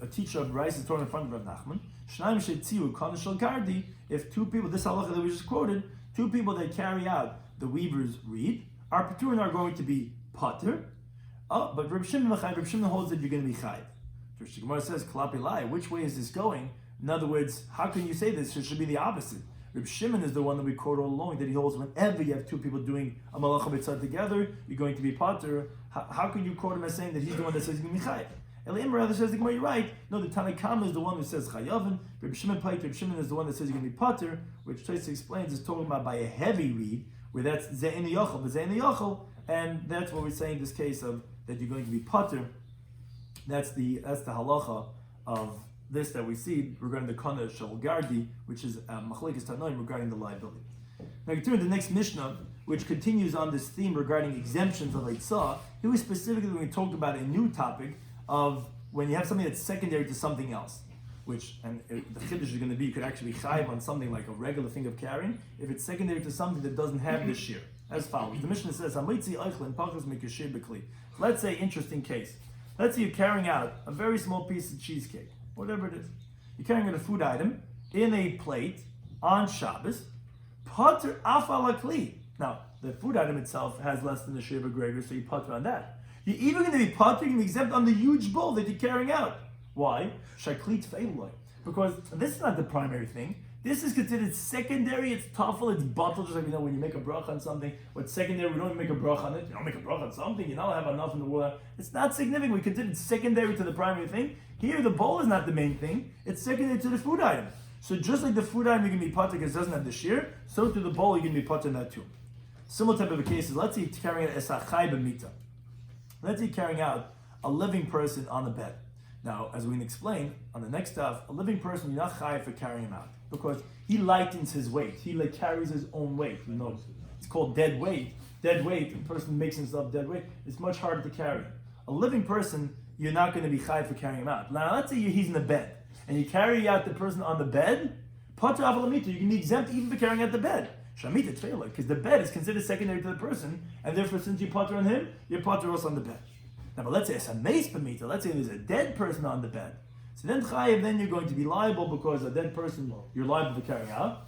a teacher of Rice is torn in front of Rav Nachman. Shnaim sheitziu kana shel gardi. If 2 people, this halacha that we just quoted, 2 people that carry out the weaver's reed, our paturin are going to be pater. But Reb Shimon holds that you're going to be chayv. So the Gemara says, Kalapi lai, which way is this going? In other words, how can you say this? It should be the opposite. Reb Shimon is the one that we quote all along, that he holds whenever you have 2 people doing a malacha b'tzad together, you're going to be pater. How can you quote him as saying that he's the one that says you're going to be chayv? Eliam rather says the Gemara, you're right. No, the Tanakama is the one who says chayavin. Reb Shimon is the one that says you're going to be pater, which Tosfos explains is talking about by a heavy reed, where that's ze'en yachol, but ze'en yachol, and that's what we're saying in this case of that you're going to be pater. That's the halacha of this that we see regarding the kana shel gardi, which is machlekes tanoim regarding the liability. Now, we turn to the next Mishnah, which continues on this theme regarding exemptions of Eitzah. Here we specifically when we talked about a new topic of when you have something that's secondary to something else, which, and the chiddush is going to be, you could actually be chayiv on something like a regular thing of carrying, if it's secondary to something that doesn't have the shear. As follows. The Mishnah says, let's say, interesting case. Let's say you're carrying out a very small piece of cheesecake, whatever it is. You're carrying out a food item in a plate on Shabbos. Pater afal akli. Now, the food item itself has less than the shear of a gregor, so you pater on that. You're even going to be pater, you're going to be exempt on the huge bowl that you're carrying out. Why? Shaklit feiloi. Because this is not the primary thing. This is considered secondary. It's tafel, it's bottle. Just like when you make a bracha on something, what's secondary, we don't even make a bracha on it. You don't make a bracha on something, you don't have enough in the world. It's not significant. We consider it secondary to the primary thing. Here, the bowl is not the main thing. It's secondary to the food item. So just like the food item, you can be pater because it doesn't have the shear, so to the bowl, you can be pater in that too. Similar type of a case is, let's say you're carrying out esachai b'mita. Let's say you're carrying out a living person on the bed. Now, as we can explain on the next stuff, a living person, you're not chayav for carrying him out because he lightens his weight. He carries his own weight. You know, it's called dead weight. Dead weight. A person makes himself dead weight. It's much harder to carry. A living person, you're not going to be chayav for carrying him out. Now, let's say he's in the bed and you carry out the person on the bed. Pater avalamita, you can be exempt even for carrying out the bed. Shamita tefillah, because the bed is considered secondary to the person, and therefore, since you pater on him, you're pater also on the bed. Now, but let's say it's a meis b'mita. Let's say there's a dead person on the bed. So then chayiv, then you're going to be liable because a dead person you're liable to carry out.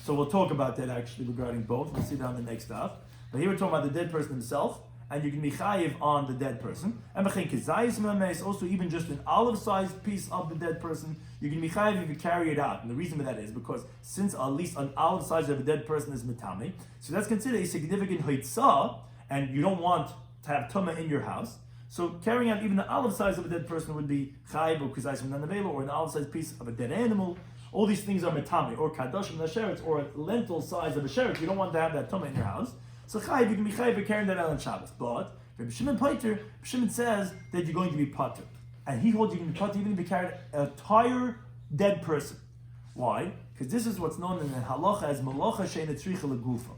So we'll talk about that actually regarding both. We'll see that on the next stuff. But here we're talking about the dead person himself, and you can be chayiv on the dead person. And also even just an olive-sized piece of the dead person, you can be chayiv if you carry it out. And the reason for that is because since at least an olive size of a dead person is mitame, so that's considered a significant haitzah, and you don't want to have tumah in your house. So carrying out even the olive size of a dead person would be chayiv or kizayis minanavela, or an olive sized piece of a dead animal. All these things are mitame, or kadosh minasheretz, or a lentil size of a sheretz. You don't want to have that tumah in your house. So chayiv, you can be chayiv for carrying that out on Shabbos. But Rabbi Shimon says that you're going to be pater. And he holds you can be pater even if you carry an entire dead person. Why? Because this is what's known in the halacha as malacha she'eina tzricha legufa,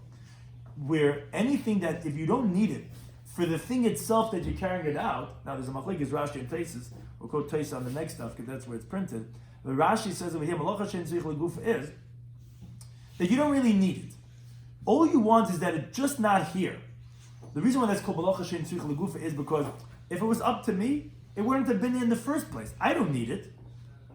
where anything that if you don't need it for the thing itself that you're carrying it out. Now there's a machlekes Rashi and Tosfos. We'll quote Tosfos on the next stuff because that's where it's printed. But Rashi says over here, malacha she'eina tzricha legufa is that you don't really need it. All you want is that it's just not here. The reason why that's called malacha she'eina tzricha legufa is because if it was up to me, it wouldn't have been in the first place. I don't need it.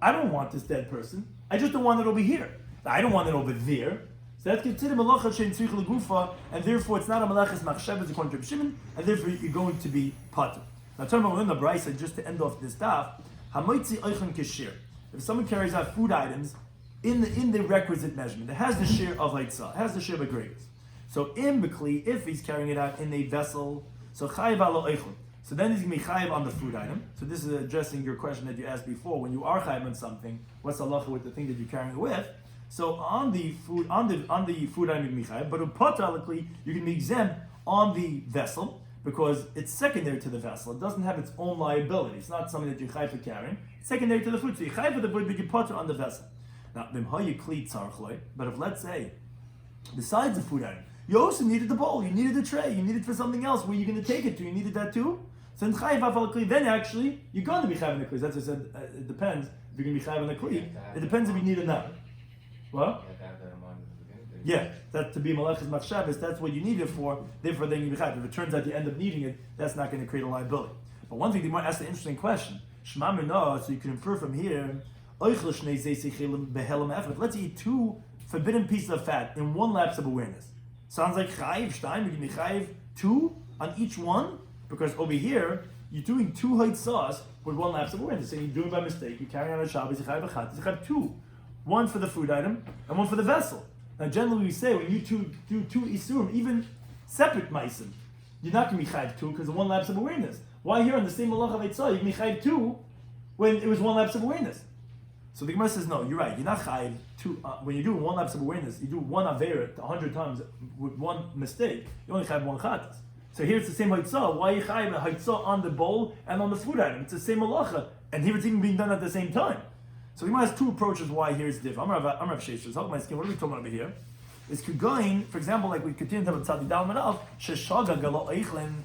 I don't want this dead person. I just don't want it over here. I don't want it over there. So that's considered malacha she'eina tzricha legufa, and therefore it's not a malachas machshavas according to Rabbi Shimon, and therefore you're going to be pater. Now, talking about in the brayso, just to end off this daf, hamoitzi oichan keshir. If someone carries out food items in the requisite measurement, it has the shear of haitzah, it has the shear of agregas. So in Bekli, if he's carrying it out in a vessel, so chayiv alo oichan. So then he's going to be chayiv on the food item. So this is addressing your question that you asked before. When you are chayiv on something, what's the halacha with the thing that you're carrying it with? So on the food item you can be chayiv, but upatalically you can be exempt on the vessel because it's secondary to the vessel. It doesn't have its own liability. It's not something that you're chayiv for carrying. It's secondary to the food. So you're chayiv for the food, but you put it on the vessel. Now, but if let's say, besides the food item, you also needed the bowl, you needed the tray, you needed for something else where you're going to take it to, you needed that too. So in chayiv afal kli, then actually you're going to be chayiv on the kli. That's what I said. It depends if you're going to be chayiv on the kli. It depends if you need it now. What? Yeah, that to be malachas machshavas, that's what you need it for. Therefore, then you be chayiv. If it turns out you end up needing it, that's not going to create a liability. But one thing they might ask an interesting question. Shema minah, so you can infer from here. Let's eat two forbidden pieces of fat in one lapse of awareness. Sounds like chayiv shtaim. You can be chayiv two on each one. Because over here, you're doing two hot sauce with one lapse of awareness. And you're doing it by mistake. You're carrying on a Shabbos, you have two. One for the food item and one for the vessel. Now generally we say when you do two isurim, even separate meisim, you're not going to be chayiv two because of one lapse of awareness. Why here on the same malacha of Eitzah, you can be chayiv two when it was one lapse of awareness? So the Gemara says, no, you're right. You're not chayiv two. When you do one lapse of awareness, you do one avera 100 times with one mistake, you only chayiv one chatas. So here it's the same haitzah. Why you chayiv a haitzah on the bowl and on the food item? It's the same malacha, and here it's even being done at the same time. So the Gemara has two approaches why here it's different. I'm Rav Sheshes. What are we talking about over here? It's kugain, for example, like we continue to have a tzadi dal manav sheshaga galo eichlin.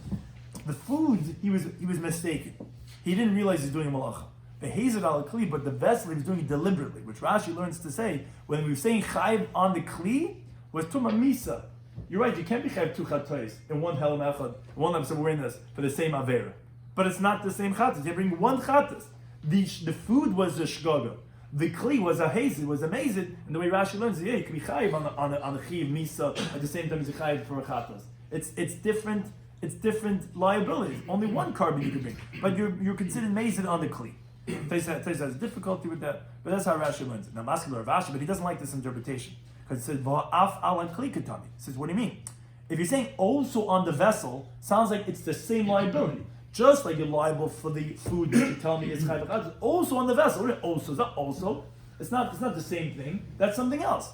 The food he was mistaken. He didn't realize he's doing a malacha. The hazard al kli, but the vessel he was doing it deliberately, which Rashi learns to say when we were saying chayiv on the kli was tuma misa. You're right, you can't be chayiv two chatayis in one helam echad, one lapse of awareness for the same avera. But it's not the same chatas. You bring one chatas. The food was a shgaga. The kli was a hazed, was a mazid, and the way Rashi learns is, yeah, you can be chayiv on the chiv misa at the same time as you chayiv for a chatas. It's different liabilities. Only one carbon you can bring, but you're considered mazid on the kli. Taisa has difficulty with that, but that's how Rashi learns it. Now, I'm asking Rashi, but he doesn't like this interpretation. Because it says, Va'af ala kli katani. He says, what do you mean? If you're saying also on the vessel, sounds like it's the same liability. Just like you're liable for the food that you tell me is chayv, also on the vessel. Also, is that also? It's not the same thing. That's something else.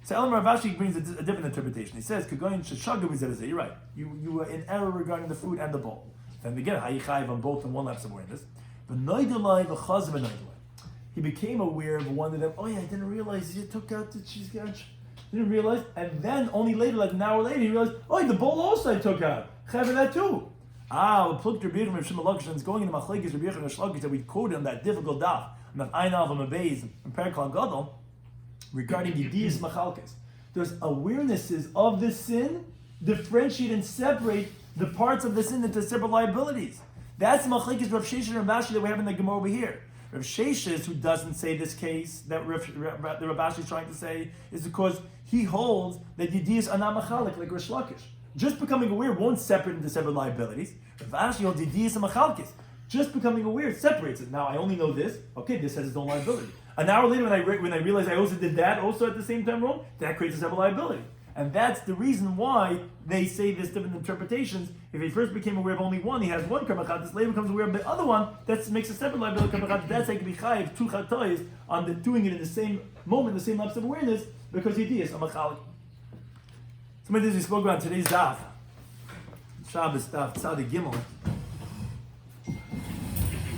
So Elam Ravashi brings a different interpretation. He says, Kagoyin sheshaga v'zeh. You're right. You were in error regarding the food and the bowl. Then again, how you chayv on both in one lapse of awareness. He became aware of one of them. Oh yeah, I didn't realize you took out the cheesecake. Didn't realize, and then only later, like an hour later, he realized, oh, the bowl also I took out. Chayv that too. Pluk Rabbi Shloimy Schwartzberg is going into Machlekes Rabbi Shloimy that we quoted on that difficult daf, on that Einav and Mabeis and Perikal Gadol, regarding Yediyas Machalkes. There's awarenesses of the sin, differentiate and separate the parts of the sin into separate liabilities. That's the Machlekes Rav Sheshes and Rav Ashi that we have in the Gemara over here. Rav Sheshes, who doesn't say this case that the Rav Ashi is trying to say, is because he holds that Yediyas are not machalik like Rish Lakish. Just becoming aware won't separate into separate liabilities. Rav Ashi holds Yediyas and machalkis. Just becoming aware separates it. Now I only know this. Okay, this has its own liability. An hour later, when I realize I also did that also at the same time wrong, that creates a separate liability. And that's the reason why they say there's different interpretations. If he first became aware of only one, he has one karmachatas, later becomes aware of the other one, that makes a separate liability karmachatas. That's like chayiv two chatayis on doing it in the same moment, the same lapse of awareness, because he is a machalik. Some of this we spoke about today's daf, Shabbos Daf, Tzadi Gimel,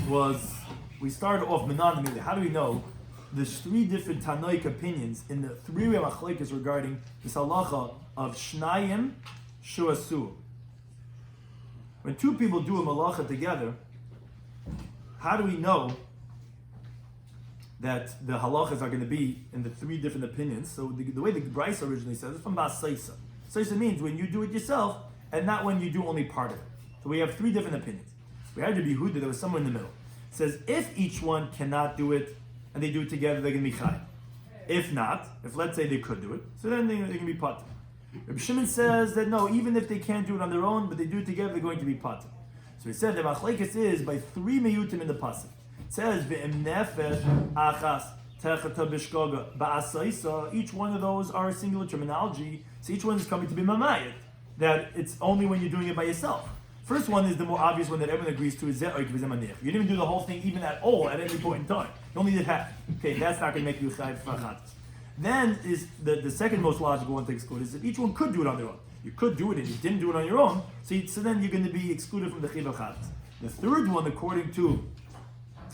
was we started off monogamy. How do we know? There's three different Tanoic opinions in the three-way machlekes regarding this halacha of shnayim shuasu. When two people do a malacha together, how do we know that the halachas are going to be in the three different opinions? So the way the Bryce originally says is from Bas Saisa. Saisa means when you do it yourself and not when you do only part of it. So we have three different opinions. We had Rabbi Yehuda that was somewhere in the middle. It says if each one cannot do it and they do it together, they're going to be chayav. If not, if let's say they could do it, so then they're going to be patur. Rabbi Shimon says that no, even if they can't do it on their own, but they do it together, they're going to be patur. So he said the machlekes is by three miyutim in the pasuk. It says ve'em nefesh achas techata b'shkoga ba'asaisa. Each one of those are a singular terminology. So each one is coming to be mamayit. That it's only when you're doing it by yourself. First one is the more obvious one that everyone agrees to, is Zeh Oik V'Zeh Manich. You didn't even do the whole thing even at all at any point in time. You only did half. Okay, that's not going to make you Chayiv for Chatas. Then is the second most logical one to exclude is that each one could do it on their own. You could do it and you didn't do it on your own, so then you're going to be excluded from the Chiv of Chatas. The third one, according to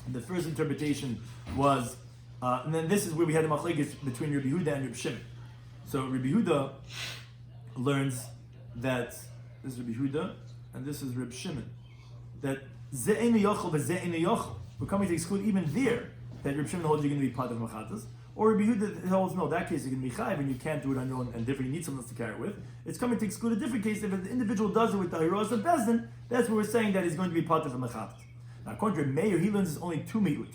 the first interpretation, was, and then this is where we had the machlekes between Rabbi Yehuda and Rabbi Shimon. So Rabbi Yehuda learns that, this is Rabbi Yehuda, and this is Rabbi Shimon, that Ze'enu Yochel v'Ze'enu Yochel, we're coming to exclude even there, that Rabbi Shimon holds you're going to be part of Machatas, or Rabbi Yehuda holds, no, that case you're going to be Chayiv and you can't do it on your own and different, you need someone else to carry it with. It's coming to exclude a different case. If an individual does it with the Hiros of Bezdin, that's what we're saying that he's going to be part of the Machatas. Now, according to Rabbi Meir, he learns it's only 2 miyut.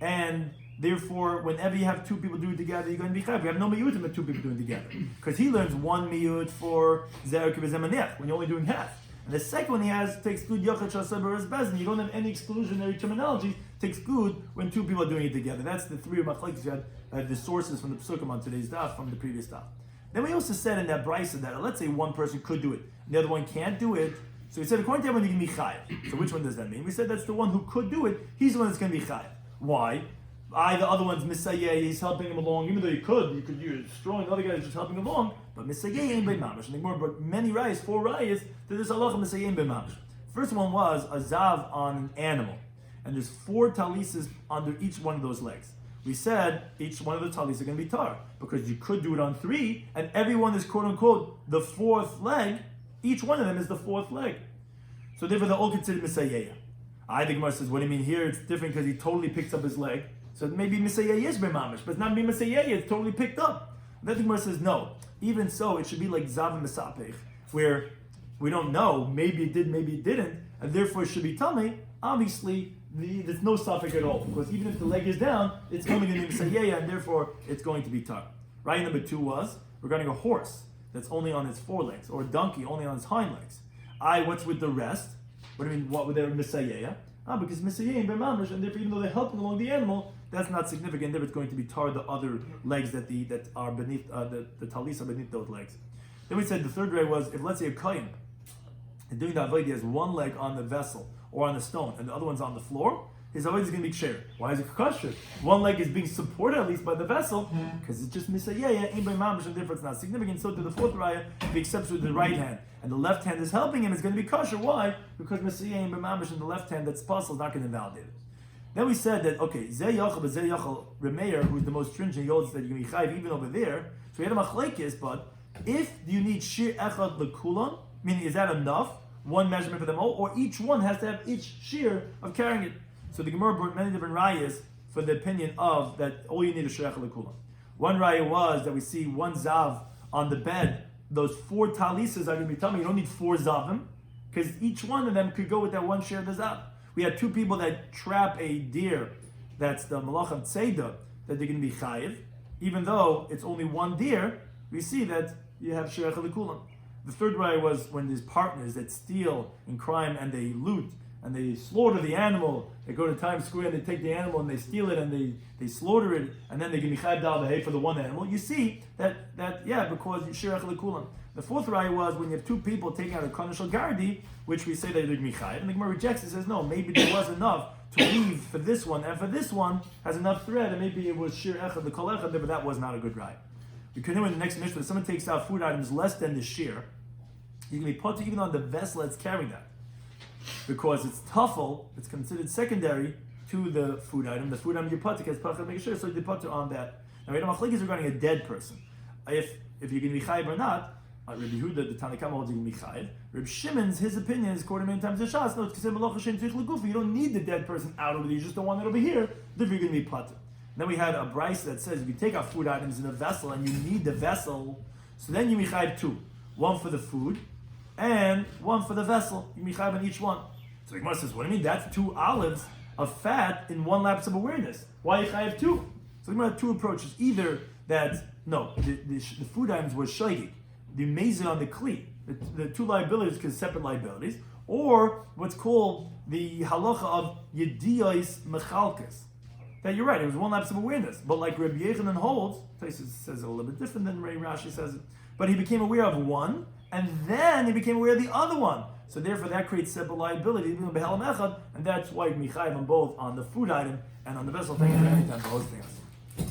And therefore, whenever you have 2 people doing it together, you're going to be chayav. We have no miyutim with 2 people doing it together. Because he learns 1 miyut for zeh v'zeh manech, when you're only doing half. And the second one he has to exclude yochad shaseh beres bezdin. You don't have any exclusionary terminology to exclude when 2 people are doing it together. That's the 3 machlekes you had, the sources from the Pesukim on today's daf, from the previous daf. Then we also said in that brisa that, let's say one person could do it, and the other one can't do it. So we said, according to everyone, you can be chayav. So which one does that mean? We said that's the one who could do it. He's the one that's going to be chayav. Why? The other one's misayeh, he's helping him along, even though you're strong, the other guy is just helping along, but misayeh ain't by mamash. And the Gemara brought many rayas, 4 rayas, that there's halacha misayeh ain't by mamash. First one was a zav on an animal, and there's 4 talises under each one of those legs. We said each one of the talises are going to be tar, because you could do it on 3, and everyone is quote unquote the 4th leg, each one of them is the 4th leg. So therefore they're all considered misayeh. The Gemara says, what do you mean here? It's different because he totally picks up his leg. So maybe Misayeh is b'mamish, but it's not Misayeh, it's totally picked up. Then the Gemara says, no. Even so, it should be like Zav and Mesapech, where we don't know, maybe it did, maybe it didn't, and therefore it should be Tameh. Obviously, there's no suffix at all, because even if the leg is down, it's coming in the Misayeh, and therefore it's going to be Tar. Right number 2 was regarding a horse that's only on its 4 legs, or a donkey only on its hind legs. What's with the rest? What do you mean, what with their Misayeh? Because Misayeh and B'mamish, and therefore even though they're helping along the animal, that's not significant. There it's going to be tar the other legs that are beneath the talis are beneath those legs. Then we said the third way was if let's say a kohen and doing the avodah has 1 leg on the vessel or on the stone and the other one's on the floor, his avodah is going to be ksher. Why is it kosher? 1 leg is being supported at least by the vessel because it's just misayeh ain't by mamash and therefore it's not significant. So to the 4th raya, if he accepts with the right hand and the left hand is helping him, it's going to be kosher. Why? Because misayeh ain't by mamash and the left hand that's possible is not going to invalidate it. Then we said that, okay, Zeh Yachal, but Zeh Yachal, Remeir, who's the most stringent, he holds that you can be chayiv even over there. So we had a machlekes, but if you need shir echad lekulan, meaning is that enough, 1 measurement for them all, or each one has to have each shir of carrying it. So the Gemara brought many different rayas for the opinion of that all you need is shir echad lekulan. One raya was that we see 1 zav on the bed, those 4 talises are going to be telling you don't need 4 zavim, because each one of them could go with that 1 share of the zav. We had 2 people that trap a deer, that's the malach of tzeda, that they're going to be chayiv. Even though it's only 1 deer, we see that you have shir echad lekulan. The third raya was when there's partners that steal in crime and they loot and they slaughter the animal. They go to Times Square and they take the animal and they steal it and they slaughter it and then they give me chayiv dal v'hei for the 1 animal. You see that because you shir echad lekulan. The 4th raya was when you have 2 people taking out a konishal gardi, which we say that they're going to be chayiv, and the Gemara rejects it, says no, maybe there was enough to weave for this one, and for this one has enough thread, and maybe it was shir echad the kol echad, but that was not a good raya. We continue in the next mission. If someone takes out food items less than the shir, you can be put even on the vessel that's carrying that, because it's tuffle, it's considered secondary to the food item. The food item you put has pachad make sure, so you put on that. Now we have machlekes regarding a dead person, if you're going to be chayiv or not. Rabbi Yehuda, the Tanakama holds you can be chayiv. Rabbi Shimon's, his opinion is quoted many times in Shas. No, it's considered malacha shem tzich legufa. You don't need the dead person out over there. You just don't want it over here. Therefore, you're going to be patur. Then we had a brisa that says if you take out food items in a vessel and you need the vessel, so then you be chayiv 2, 1 for the food and 1 for the vessel. You be chayiv on each one. So the Gemara says, what do you mean? That's 2 olives of fat in 1 lapse of awareness. Why you chayiv 2? So the Gemara had 2 approaches. Either that the food items were shoygig, the mazid on the kli, the 2 liabilities because separate liabilities, or what's called the halacha of yediyos mechalkes. that you're right, it was one lapse of awareness. But like Rabbi Yechanan holds, Taisus says it a little bit different than Ray Rashi says it, but he became aware of one, and then he became aware of the other one. So therefore that creates separate liability, and that's why Michayev on both on the food item and on the vessel thing at any time for hosting us.